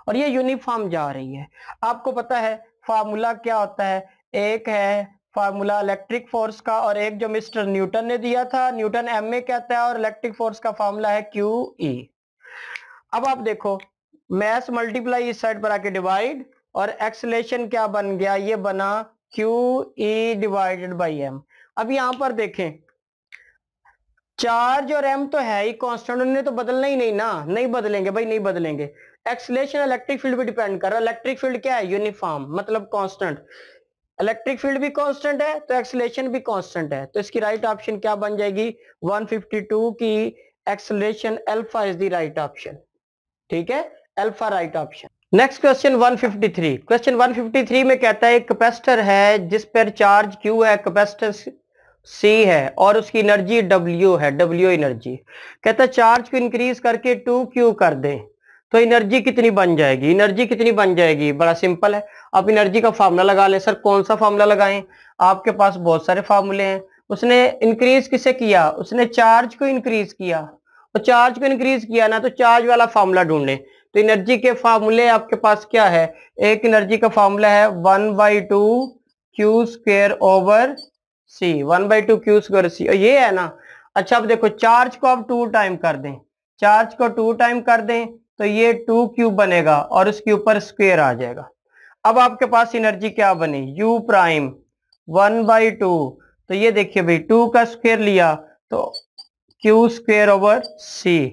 और ये यूनिफॉर्म जा रही है। आपको पता है फार्मूला क्या होता है, एक है फार्मूला इलेक्ट्रिक फोर्स का और एक जो मिस्टर न्यूटन ने दिया था, न्यूटन एमए कहता है, और इलेक्ट्रिक फोर्स का फार्मूला है क्यू ई। अब आप देखो, मैस मल्टीप्लाई इस साइड पर आके डिवाइड, और एक्सेलेरेशन क्या बन गया, ये बना Q E divided by M. अब यहां पर देखें, चार्ज और एम तो है ही कांस्टेंट, उन्हें तो बदलना ही नहीं ना, नहीं बदलेंगे भाई, नहीं बदलेंगे। एक्सेलेरेशन इलेक्ट्रिक फील्ड पे डिपेंड कर रहा है, इलेक्ट्रिक फील्ड क्या है, यूनिफॉर्म, मतलब कांस्टेंट। इलेक्ट्रिक फील्ड भी कांस्टेंट है तो एक्सेलेरेशन भी कांस्टेंट है, तो इसकी राइट ऑप्शन क्या बन जाएगी, 152 की acceleration alpha is the right option. ठीक है, alpha right option. Next question 153। Question 153 में कहता है एक कैपेसिटर है जिस पर चार्ज Q है, कैपेसिटर C है और उसकी एनर्जी W है, W एनर्जी। कहता है चार्ज को इंक्रीज करके 2Q कर दें तो एनर्जी कितनी बन जाएगी, एनर्जी कितनी बन जाएगी, बड़ा सिंपल है। आप एनर्जी का फार्मूला लगा लें। सर कौन सा फार्मूला लगाएं, आपके पास बहुत सारे फार्मूले हैं। उसने इंक्रीज किसे किया, उसने चार्ज को इंक्रीज किया, और चार्ज को इंक्रीज किया ना, तो चार्ज वाला फार्मूला ढूंढे। तो एनर्जी के फार्मूले आपके पास क्या है, एक एनर्जी का फार्मूला है 1/2 Q² ओवर C, 1/2 Q²C, और ये है ना। अच्छा अब देखो, चार्ज को आप 2 टाइम कर दें, चार्ज को 2 टाइम कर दें तो ये 2Q बनेगा और उसके ऊपर स्क्वायर आ जाएगा। अब आपके पास एनर्जी क्या बनी, U प्राइम 1/2, तो ये देखिए भाई 2 का स्क्वायर लिया तो Q² ओवर C,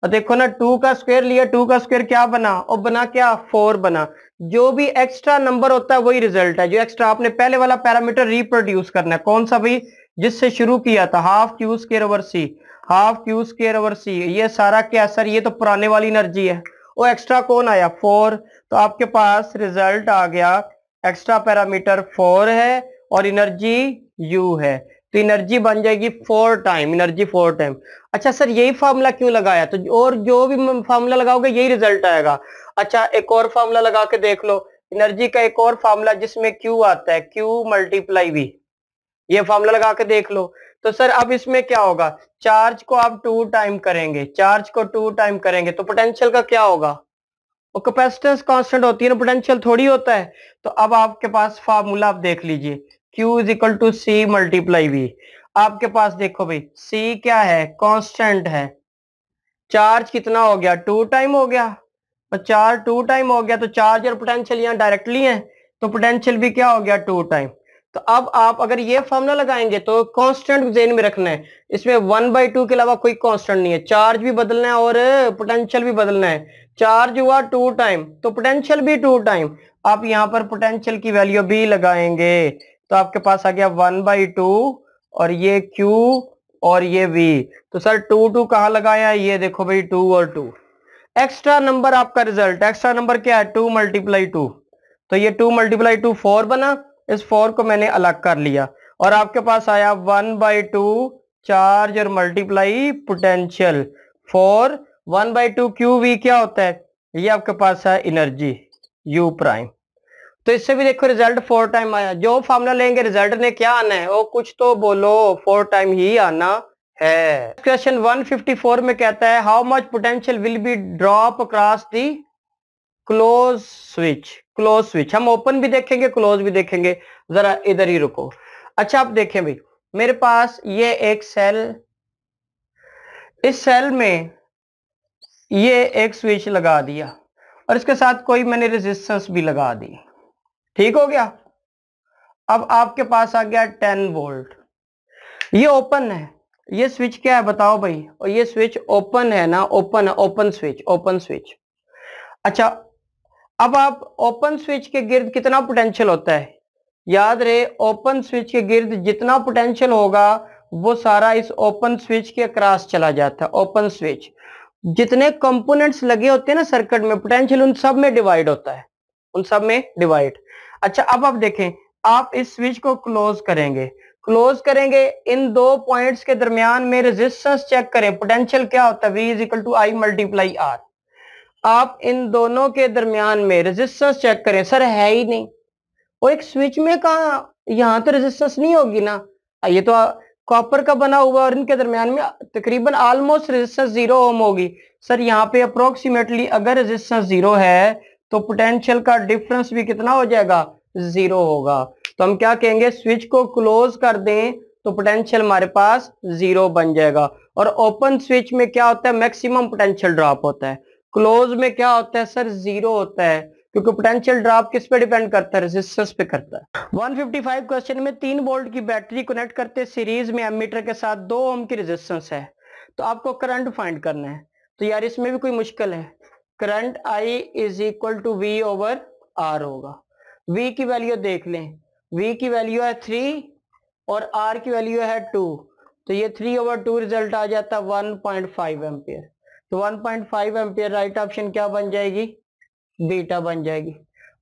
और देखो ना 2 का स्क्वायर लिया, 2 का स्क्वायर क्या बना, और बना क्या, 4 बना। जो भी एक्स्ट्रा नंबर होता है वही रिजल्ट है, जो एक्स्ट्रा आपने पहले वाला पैरामीटर रिप्रोड्यूस करना है, कौन सा भाई, जिससे शुरू किया था, half Q² over C, half Q² over C। ये सारा क्या सर, ये तो पुराने वाली एनर्जी है, वो एक्स्ट्रा कौन आया, 4, तो आपके पास रिजल्ट आ गया, एक्स्ट्रा पैरामीटर 4 है और एनर्जी U है, तो एनर्जी बन जाएगी 4 टाइम, एनर्जी 4 टाइम। अच्छा सर यही फार्मूला क्यों लगाया, तो और जो भी फार्मूला लगाओगे यही रिजल्ट आएगा। अच्छा एक और फार्मूला लगा के देख लो, एनर्जी का एक और फार्मूला जिसमें Q आता है, Q मल्टीप्लाई V, ये फार्मूला लगा के देख लो। तो सर अब इसमें क्या होगा, चार्ज को आप 2 टाइम करेंगे, चार्ज को 2 टाइम करेंगे तो पोटेंशियल का क्या होगा, वो कैपेसिटेंस कांस्टेंट होती है ना, पोटेंशियल थोड़ी होता है। तो अब आपके पास फार्मूला आप देख लीजिए, Q is equal to C multiply V। आपके पास देखो भाई C क्या है, कांस्टेंट है, चार्ज कितना हो गया, 2 टाइम हो गया, और चार्ज 2 टाइम हो गया तो चार्ज और पोटेंशियल यहाँ डायरेक्टली है, तो पोटेंशियल भी क्या हो गया 2 टाइम। तो अब आप अगर ये फॉर्मूला लगाएंगे तो कांस्टेंट जेन में रखना है, इसमें 1/2 के अलावा कोई कांस्टेंट नहीं है। चार्ज भी बदलना है और पोटेंशियल भी बदलना है। चार्ज हुआ 2 टाइम तो पोटेंशियल भी 2 टाइम। आप यहां पर पोटेंशियल की वैल्यू भी लगाएंगे तो आपके पास आ गया 1/2 और ये Q और ये V। तो सर 2 कहां लगाया है, ये देखो भाई 2 और 2। एक्स्ट्रा नंबर आपका रिजल्ट, एक्स्ट्रा नंबर क्या है 2 × 2। तो ये 2 × 2 4 बना, इस 4 को मैंने अलग कर लिया और आपके पास आया 1/2 चार्ज और मल्टीप्लाई पोटेंशियल 4 1/2 QV क्या होता है, ये आपके पास है एनर्जी U प्राइम। तो इससे भी देखो रिजल्ट 4 टाइम आया। जो फॉर्मूला लेंगे रिजल्ट ने क्या आना है, वो कुछ तो बोलो, 4 टाइम ही आना है। क्वेश्चन 154 में कहता है how much potential will be drop across the close switch. Close switch हम ओपन भी देखेंगे क्लोज भी देखेंगे, जरा इधर ही रुको। अच्छा आप देखें भाई, मेरे पास ये एक सेल, इस सेल में ये एक स्विच लगा दिया और इसके साथ कोई मैंने रेजिस्टेंस भी लगा दी, ठीक हो गया। अब आपके पास आ गया 10 वोल्ट, ये ओपन है, ये स्विच क्या है बताओ भाई, और ये स्विच ओपन है ना, ओपन है, ओपन स्विच, ओपन स्विच। अच्छा अब आप ओपन स्विच के गिर्द कितना पोटेंशियल होता है, याद रहे ओपन स्विच के गिर्द जितना पोटेंशियल होगा वो सारा इस ओपन स्विच के अक्रॉस चला जाता है। ओपन स्विच जितने कंपोनेंट्स लगे होते हैं ना सर्किट में, पोटेंशियल उन सब में डिवाइड होता है, उन सब में डिवाइड। अच्छा अब आप देखें, आप इस स्विच को क्लोज करेंगे, क्लोज करेंगे, इन दो पॉइंट्स के दरमियान में रेजिस्टेंस चेक करें, पोटेंशियल क्या होता है V = I × R। आप इन दोनों के दरमियान में रेजिस्टेंस चेक करें, सर है ही नहीं, वो एक स्विच में कहा, यहां तो रेजिस्टेंस नहीं होगी ना, ये तो कॉपर का बना हुआ और इनके दरमियान में तकरीबन ऑलमोस्ट रेजिस्टेंस 0 ओम होगी। सर यहाँ पे अप्रोक्सीमेटली अगर रेजिस्टेंस 0 है तो पोटेंशियल का डिफरेंस भी कितना हो जाएगा, 0 होगा। तो हम क्या कहेंगे, स्विच को क्लोज कर दें तो पोटेंशियल हमारे पास 0 बन जाएगा। और ओपन स्विच में क्या होता है, मैक्सिमम पोटेंशियल ड्रॉप होता है, क्लोज में क्या होता है सर, 0 होता है, क्योंकि पोटेंशियल ड्रॉप किस पे डिपेंड करता है, रेजिस्टेंस पे करता है। 155 क्वेश्चन में 3 वोल्ट की बैटरी कनेक्ट करते सीरीज में एमीटर के साथ 2 ओम की रेजिस्टेंस है, तो आपको करंट फाइंड करना है। तो यार इसमें भी कोई मुश्किल है, करंट I = V/R होगा। V की वैल्यू देख लें, V की वैल्यू है 3 और R की वैल्यू है 2, तो ये 3/2 रिजल्ट आ जाता है 1.5 एम्पियर। तो 1.5 एम्पियर राइट ऑप्शन क्या बन जाएगी, बीटा बन जाएगी।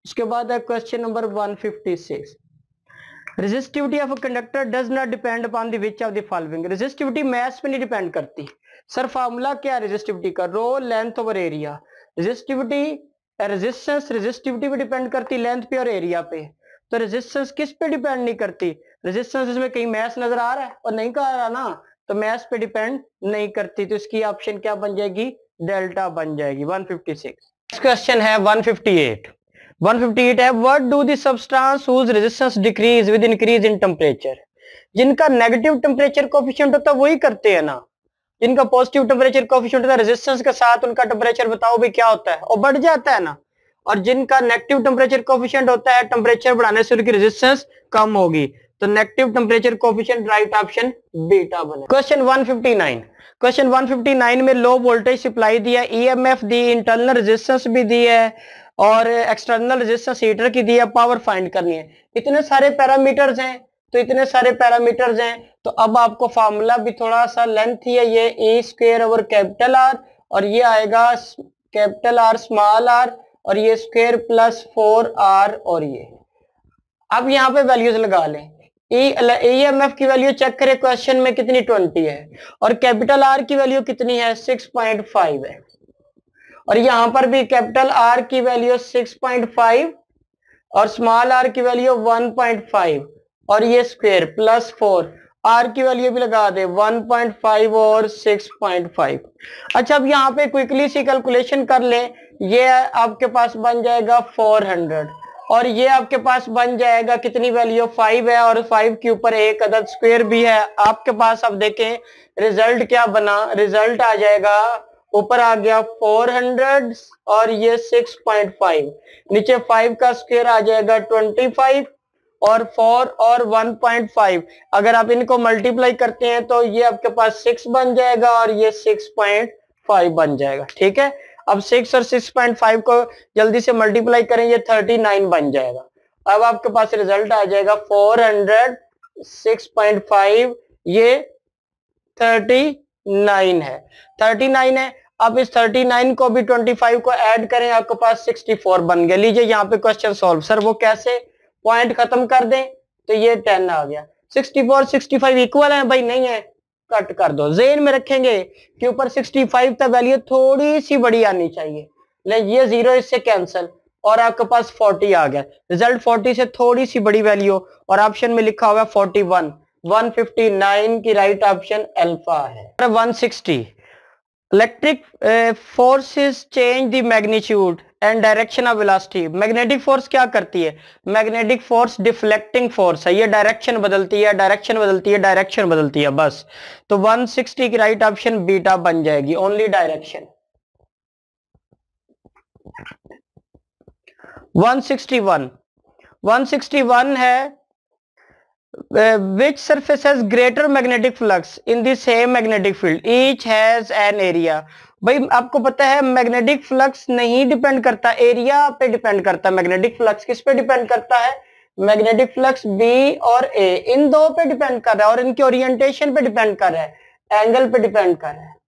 उसके बाद है question number 156, resistivity of a conductor does not depend upon the which of the following. Resistivity mass पे नहीं डिपेंड करती। सर फार्मूला क्या है रेजिस्टिविटी का, rho length over area. Resistivity resistance resistivity पे डिपेंड करती, लेंथ पे और एरिया पे। तो रेजिस्टेंस किस पे डिपेंड नहीं करती, रेजिस्टेंस इसमें कहीं मैस नजर आ रहा है और नहीं कह रहा ना, तो मैस पे डिपेंड नहीं करती, तो इसकी ऑप्शन क्या बन जाएगी, डेल्टा बन जाएगी। 156 क्वेश्चन है 158 है what do the substance whose resistance decrease with increase in temperature. जिनका नेगेटिव टेंपरेचर कोएफिशिएंट होता है वही करते हैं ना, जिनका पॉजिटिव टेंपरेचर कोएफिशिएंट होता है रेजिस्टेंस के साथ उनका टेंपरेचर बताओ भी क्या होता है, और बढ़ जाता है ना। और जिनका नेगेटिव टेंपरेचर कोएफिशिएंट होता है टेंपरेचर बढ़ाने से उनकी रेजिस्टेंस कम होगी, तो negative temperature coefficient right option beta बने। क्वेश्चन 159 में लो वोल्टेज सप्लाई दिया, ईएमएफ दी, इंटरनल रेजिस्टेंस भी दी है और एक्सटर्नल रेजिस्टेंस हीटर की दी है, पावर फाइंड करनी है। इतने सारे पैरामीटर्स हैं, तो इतने सारे पैरामीटर्स हैं, तो अब आपको फार्मूला भी थोड़ा सा लेंथ ही है, ये E²/R और ये आएगा R स्मॉल r और ये स्क्वायर प्लस 4R और ये। अब यहाँ पे वैल्यूज लगा लें, EMF की वैल्यू चेक करें, क्वेश्चन में कितनी 20 है और कैपिटल R की वैल्यू कितनी है 6.5 है, और यहां पर भी कैपिटल R की वैल्यू 6.5 और स्मॉल r की वैल्यू 1.5 और ये स्क्वायर प्लस 4, R की वैल्यू भी लगा दे 1.5 और 6.5। अच्छा अब यहाँ पे क्विकली सी कैलकुलेशन कर ले, ये आपके पास बन जाएगा 400 और ये आपके पास बन जाएगा कितनी वैल्यू 5 है और 5 के ऊपर एक अदद स्क्वायर भी है आपके पास। अब देखें रिजल्ट क्या बना, रिजल्ट आ जाएगा ऊपर आ गया 400 और ये 6.5, नीचे 5 का स्क्वायर आ जाएगा 25 और 4 और 1.5, अगर आप इनको मल्टीप्लाई करते हैं तो ये आपके पास 6 बन जाएगा और ये 6.5 बन जाएगा। ठीक है, अब 6 और 6.5 को जल्दी से मल्टीप्लाई करें, ये 39 बन जाएगा। अब आपके पास रिजल्ट आ जाएगा 400 6.5, ये 39 है, 39 है। अब इस 39 को भी 25 को ऐड करें, आपके पास 64 बन गया। लीजिए यहाँ पे क्वेश्चन सॉल्व। सर वो कैसे, पॉइंट खत्म कर दें तो ये 10 आ गया। 64 65 इक्वल है भाई, नहीं है, कट कर दो। जेन में रखेंगे कि ऊपर 65 तक वैल्यू थोड़ी सी बड़ी आनी चाहिए, ले ये 0 इससे कैंसिल और आपके पास 40 आ गया। रिजल्ट 40 से थोड़ी सी बड़ी वैल्यू और ऑप्शन में लिखा हुआ 41, 159 की राइट ऑप्शन अल्फा है। 160 electric forces change the magnitude and direction of velocity. Magnetic force क्या करती है? मैग्नेटिक फोर्स डिफ्लेक्टिंग फोर्स है, ये डायरेक्शन बदलती है, डायरेक्शन बदलती है, डायरेक्शन बदलती है बस। तो 160 की राइट ऑप्शन बीटा बन जाएगी, ओनली डायरेक्शन। 161 है which surface has greater magnetic flux in the same magnetic field, each has an area। भाई आपको पता है मैग्नेटिक फ्लक्स नहीं डिपेंड करता, एरिया पे डिपेंड करता है। मैग्नेटिक फ्लक्स किस पे डिपेंड करता है? मैग्नेटिक फ्लक्स बी और ए, इन दो पे डिपेंड कर रहा है और इनके ओरिएंटेशन पे डिपेंड कर रहा है, एंगल पे डिपेंड कर रहा है।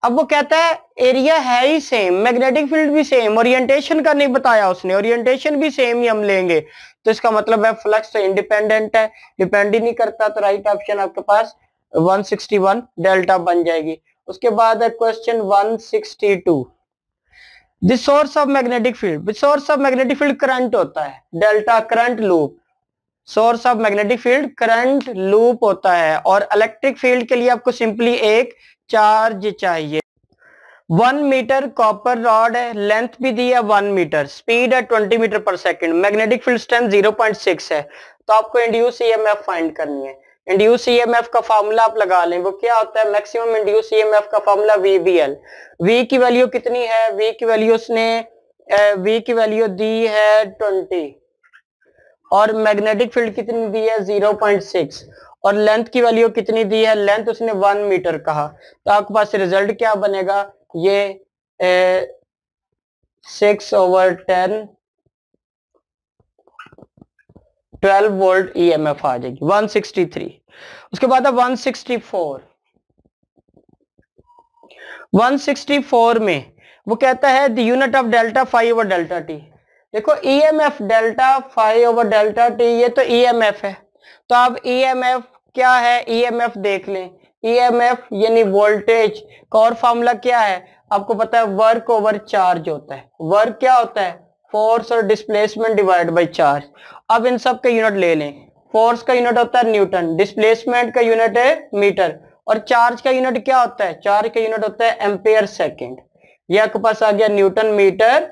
अब वो कहता है एरिया है ही सेम, मैग्नेटिक फील्ड भी सेम, ओरिएंटेशन का नहीं बताया उसने, ओरिएंटेशन भी सेम ही हम लेंगे, तो इसका मतलब है फ्लक्स तो इंडिपेंडेंट है, डिपेंड ही नहीं करता। तो राइट ऑप्शन आपके पास 161 डेल्टा बन जाएगी। उसके बाद है question 162, the source of magnetic field. Source of magnetic field current होता है, delta current loop. Source of magnetic field current loop होता है और इलेक्ट्रिक फील्ड के लिए आपको सिंपली एक चार्ज चाहिए। 1 मीटर कॉपर रॉड है, लेंथ भी दी है 1 मीटर, स्पीड है 20 मीटर पर सेकंड, मैग्नेटिक फील्ड स्ट्रेंथ 0.6 है। तो आपको इंड्यूस ईएमएफ फाइंड करनी है। इंड्यूस ईएमएफ का फार्मूला आप लगा लें, वो क्या होता है? मैक्सिमम इंड्यूस ईएमएफ का फार्मूला VBL। V की वैल्यू कितनी है? V की वैल्यू उसने V की वैल्यू दी है 20 और मैग्नेटिक फील्ड कितनी दी है? 0.6 और लेंथ की वैल्यू कितनी दी है? लेंथ उसने 1 मीटर कहा। तो आपके पास रिजल्ट क्या बनेगा? ये 6/10 12 वोल्ट ईएमएफ आ जाएगी। 163। उसके बाद 164। 164 में वो कहता है the unit of delta phi over delta T. देखो EMF delta phi over delta T, ये तो ईएमएफ है। तो आप ईएमएफ क्या है? ईएमएफ देख लें। ईएमएफ यानी वोल्टेज का और फॉर्मूला क्या है? आपको पता है वर्क ओवर चार्ज होता है। वर्क क्या होता है? फोर्स और डिस्प्लेसमेंट डिवाइड बाय चार्ज। अब इन सब का यूनिट ले लें। फोर्स का यूनिट होता है न्यूटन, डिस्प्लेसमेंट का यूनिट है मीटर और चार्ज का यूनिट क्या होता है? चार्ज का यूनिट होता है एम्पेयर सेकेंड। ये आपके पास आ गया न्यूटन मीटर,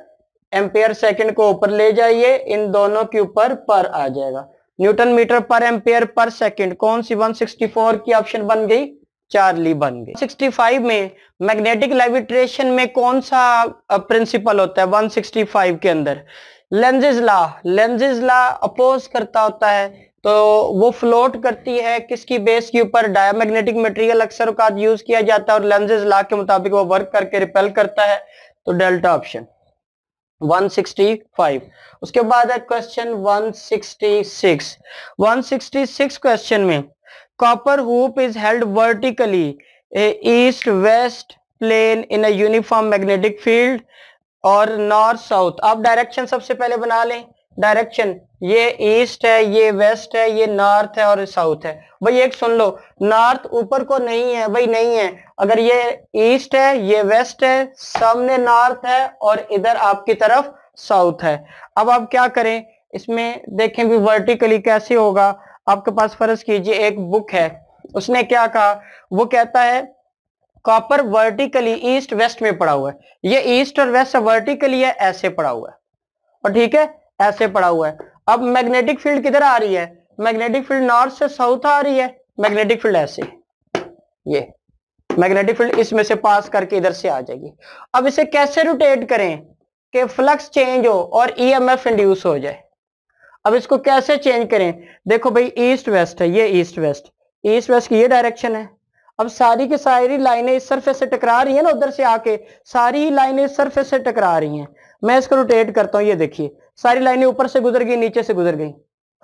एम्पेयर सेकेंड को ऊपर ले जाइए, इन दोनों के ऊपर पर आ जाएगा। Newton meter per ampere per second, कौन सी? 164 की ऑप्शन बन गई, चार्ली बन गई। 65 में मैग्नेटिक लेविटेशन में कौन सा प्रिंसिपल होता है? 165 के अंदर Lenz's law. Lenz's law oppose करता होता है, तो वो फ्लोट करती है किसकी बेस के ऊपर? डायमैग्नेटिक मटेरियल अक्सर का यूज किया जाता है और लेंजेस लॉ के मुताबिक वो वर्क करके रिपेल करता है। तो डेल्टा ऑप्शन 165। उसके बाद है क्वेश्चन 166। 166 क्वेश्चन में copper hoop is held vertically east west plane in a uniform magnetic field और नॉर्थ साउथ। आप डायरेक्शन सबसे पहले बना लें। डायरेक्शन ये ईस्ट है, ये वेस्ट है, ये नॉर्थ है और साउथ है। भाई एक सुन लो, नॉर्थ ऊपर को नहीं है भाई, नहीं है। अगर ये ईस्ट है, ये वेस्ट है, सामने नॉर्थ है और इधर आपकी तरफ साउथ है। अब आप क्या करें इसमें, देखें भी वर्टिकली कैसे होगा। आपके पास फर्ज कीजिए एक बुक है, उसने क्या कहा? वो कहता है कॉपर वर्टिकली ईस्ट वेस्ट में पड़ा हुआ है। ये ईस्ट और वेस्ट वर्टिकली है, ऐसे पड़ा हुआ है और ठीक है ऐसे पड़ा हुआ है। अब मैग्नेटिक फील्ड किधर आ रही है? मैग्नेटिक फील्ड नॉर्थ से साउथ आ रही है। मैग्नेटिक फील्ड ऐसे, ये मैग्नेटिक फील्ड इसमें से पास करके इधर से आ जाएगी। अब इसे कैसे रोटेट करें कि फ्लक्स चेंज हो और ईएमएफ इंड्यूस हो जाए। अब इसको कैसे चेंज करें, देखो भाई ईस्ट वेस्ट है, ये ईस्ट वेस्ट की ये डायरेक्शन है। अब सारी की सारी लाइनें इस सरफेस से टकरा रही है ना, उधर से आके सारी लाइनें इस सरफेस से टकरा रही हैं। मैं इसको रोटेट करता हूं, ये देखिए सारी लाइनें ऊपर से गुजर गई, नीचे से गुजर गई,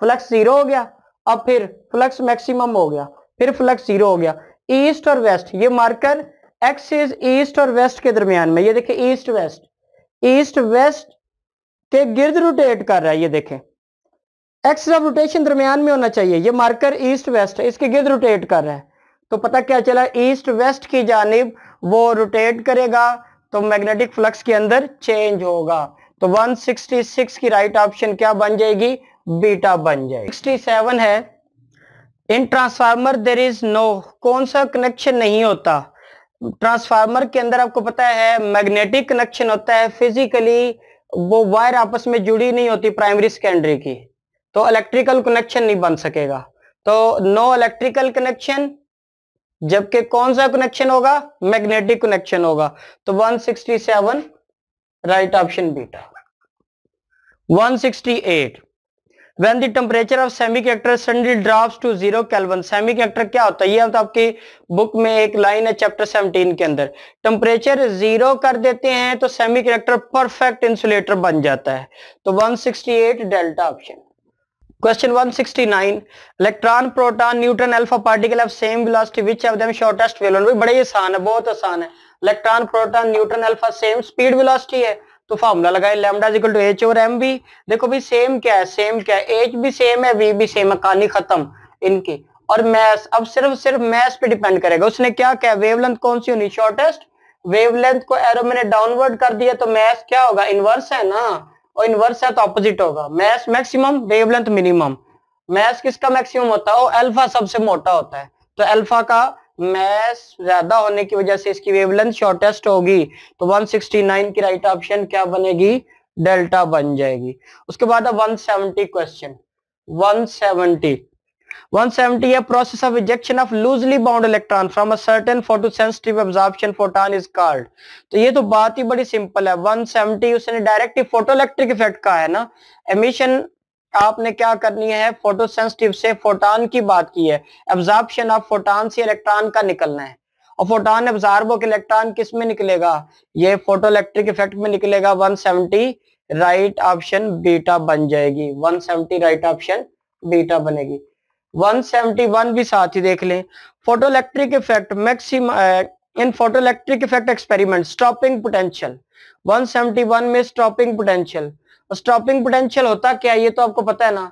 फ्लक्स जीरो हो गया। अब फिर फ्लक्स मैक्सिमम हो गया, फिर फ्लक्स जीरो हो गया। ईस्ट और वेस्ट, ये मार्कर एक्सिस ईस्ट और वेस्ट के दरमियान में, ये देखिए ईस्ट वेस्ट के गिर्द रोटेट कर रहा है। ये देखें एक्सिस ऑफ रोटेशन दरमियान में होना चाहिए, ये मार्कर ईस्ट वेस्ट है, इसके गिर्द रोटेट कर रहा है। तो पता क्या चला, ईस्ट वेस्ट की जानिब वो रोटेट करेगा तो मैग्नेटिक फ्लक्स के अंदर चेंज होगा। तो 166 की राइट ऑप्शन क्या बन जाएगी, बीटा बन जाएगी। 67 है, in transformer there is no, कौन सा कनेक्शन नहीं होता ट्रांसफार्मर के अंदर, आपको पता है मैग्नेटिक कनेक्शन होता है, फिजिकली वो वायर आपस में जुड़ी नहीं होती प्राइमरी सेकेंडरी की, तो इलेक्ट्रिकल कनेक्शन नहीं बन सकेगा। तो नो इलेक्ट्रिकल कनेक्शन, जबकि कौन सा कनेक्शन होगा, मैग्नेटिक कनेक्शन होगा। तो 167 right option beta. 168, when the temperature of semiconductor suddenly drops to 0 Kelvin, semiconductor क्या होता है, ये तो आपकी बुक में एक लाइन है चैप्टर 17 के अंदर, टेम्परेचर 0 कर देते हैं तो सेमीकंडक्टर परफेक्ट इंसुलेटर बन जाता है। तो 168 delta option. Question 169, electron proton neutron alpha particle of same velocity which of them shortest velocity, बड़े आसान है, बहुत आसान है। Electron proton neutron alpha same speed velocity है, तो फार्मूला लगाए लैम्डा इक्वल टू एच और एम भी। देखो भाई सेम क्या है, एच भी सेम है, वी भी सेम है, कहानी खत्म इनकी। और मैस, अब सिर्फ मैस पे डिपेंड करेगा। उसने क्या क्या वेवलेंथ कौन सी होनी, शॉर्टेस्ट वेवलेंथ को एरो मैंने डाउनवर्ड कर दिया तो मैस क्या होगा, इनवर्स है ना, और इनवर्स है तो ऑपोजिट होगा। Mass maximum, wavelength minimum. Mass किसका मैक्सिमम होता है, अल्फा सबसे मोटा होता है, तो अल्फा का मैस ज्यादा होने की वजह से इसकी वेवलेंथ शॉर्टेस्ट होगी। तो 169 की राइट ऑप्शन क्या बनेगी, डेल्टा बन जाएगी। उसके बाद 170 क्वेश्चन 170 है, process of ejection of loosely bound electron from a certain photosensitive absorption photon is called. तो ये तो बात ही बड़ी सिंपल है। 170 उसने डायरेक्टली फोटोइलेक्ट्रिक इफेक्ट का है ना, एमिशन आपने क्या करनी है, फोटोसेंसिटिव से फोटोन की बात की है, एब्जॉर्प्शन ऑफ फोटोन से इलेक्ट्रॉन का निकलना है, और फोटोन एब्जॉर्ब होकर इलेक्ट्रॉन किस में निकलेगा, ये फोटोइलेक्ट्रिक इफेक्ट में निकलेगा। 170 राइट ऑप्शन बीटा बन जाएगी, 170 राइट ऑप्शन बीटा बनेगी। 171 भी साथ ही देख लें, photoelectric effect maximum in photoelectric effect experiment stopping potential. 171 में स्टॉपिंग पोटेंशियल, स्टॉपिंग पोटेंशियल होता क्या है ये तो आपको पता है ना,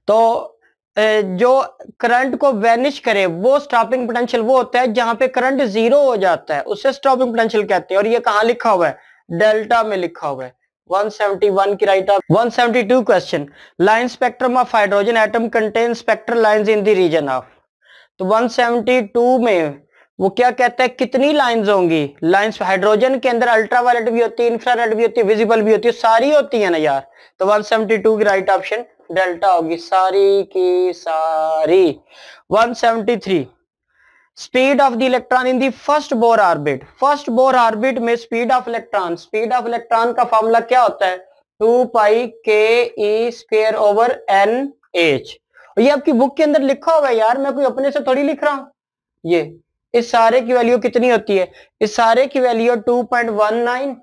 तो जो करंट को वैनिश करे वो स्टॉपिंग पोटेंशियल वो होता है जहां पे करंट जीरो हो जाता है, उसे स्टॉपिंग पोटेंशियल कहते हैं। और ये कहां लिखा हुआ है, डेल्टा में लिखा हुआ है। 171 की right option. 172 question, line spectrum of hydrogen atom contain spectral lines in the region of. तो 172 में वो क्या कहता है, कितनी लाइंस होंगी, लाइंस हाइड्रोजन के अंदर अल्ट्रावायलेट भी होती है, इंफ्रारेड भी होती है, विजिबल भी होती है, सारी होती है ना यार। तो 172 की राइट ऑप्शन डेल्टा होगी, सारी की सारी। 173, speed of the electron in the first Bohr orbit. First Bohr orbit में स्पीड ऑफ इलेक्ट्रॉन का फॉर्मूला क्या होता है, 2 पाई के E square over N H. ये आपकी बुक के अंदर लिखा हुआ है यार, मैं कोई अपने से थोड़ी लिख रहा हूं। ये इस सारे की वैल्यू कितनी होती है, इस सारे की वैल्यू 2.19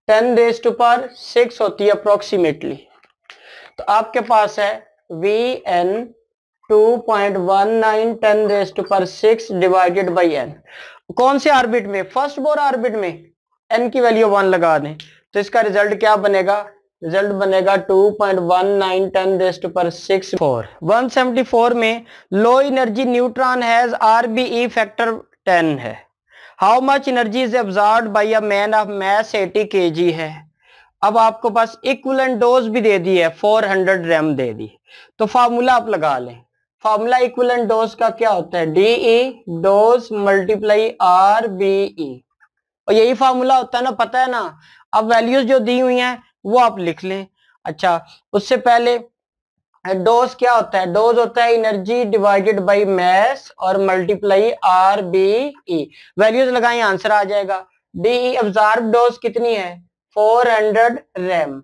10⁻⁶ होती है अप्रोक्सीमेटली। तो आपके पास है Vn 2.19 10⁻⁶ डिवाइडेड बाई n। कौन से ऑर्बिट में, फर्स्ट बोर ऑर्बिट में, n की वैल्यू 1 लगा दें तो इसका रिजल्ट क्या बनेगा, रिजल्ट बनेगा 2.19 10⁻⁶ 4। 174 में low energy neutron has RBE factor 10 है। How much energy is absorbed bye a man of mass 80 kg है। अब आपको पास इक्विवेलेंट डोज भी दे दी है, 400 रैम दे दी, तो फार्मूला आप लगा लें। फार्मूला इक्विवेलेंट डोज का क्या होता है, DE डोज मल्टीप्लाई RBE, और यही फार्मूला होता है ना, पता है ना। अब वैल्यूज जो दी हुई हैं वो आप लिख लें। अच्छा उससे पहले डोज क्या होता है? डोज होता है एनर्जी डिवाइडेड बाय मास और multiply R B E. Values लगाएं, आंसर आ जाएगा। डी अब्जॉर्ब डोज कितनी है? 400 रैम।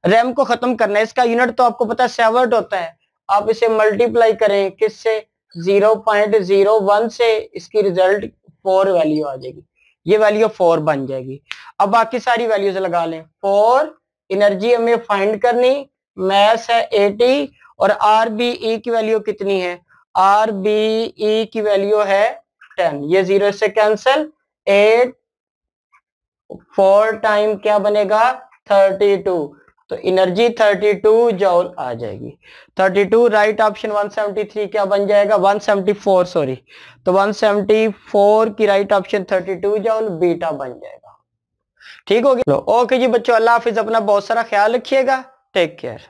रैम को खत्म करना है, इसका यूनिट तो आपको पता है सेवर्ट होता है। आप इसे मल्टीप्लाई करें किससे? 0.01 से, इसकी रिजल्ट 4 वैल्यू आ जाएगी। ये वैल्यू 4 बन जाएगी। अब बाकी सारी वैल्यूज लगा लें। 4 एनर्जी हमें फाइंड करनी, मैस है 80 और आर बी ई की वैल्यू कितनी है? आर बी ई की वैल्यू है 10। ये 0 से कैंसिल, 8 4 टाइम क्या बनेगा? 32। तो एनर्जी 32 जॉल आ जाएगी। 32 राइट ऑप्शन। 173 क्या बन जाएगा? 174 सॉरी। तो 174 की राइट ऑप्शन 32 जॉल बीटा बन जाएगा। ठीक हो गया। ओके जी बच्चों, अल्लाह हाफिज, अपना बहुत सारा ख्याल रखिएगा। Take care.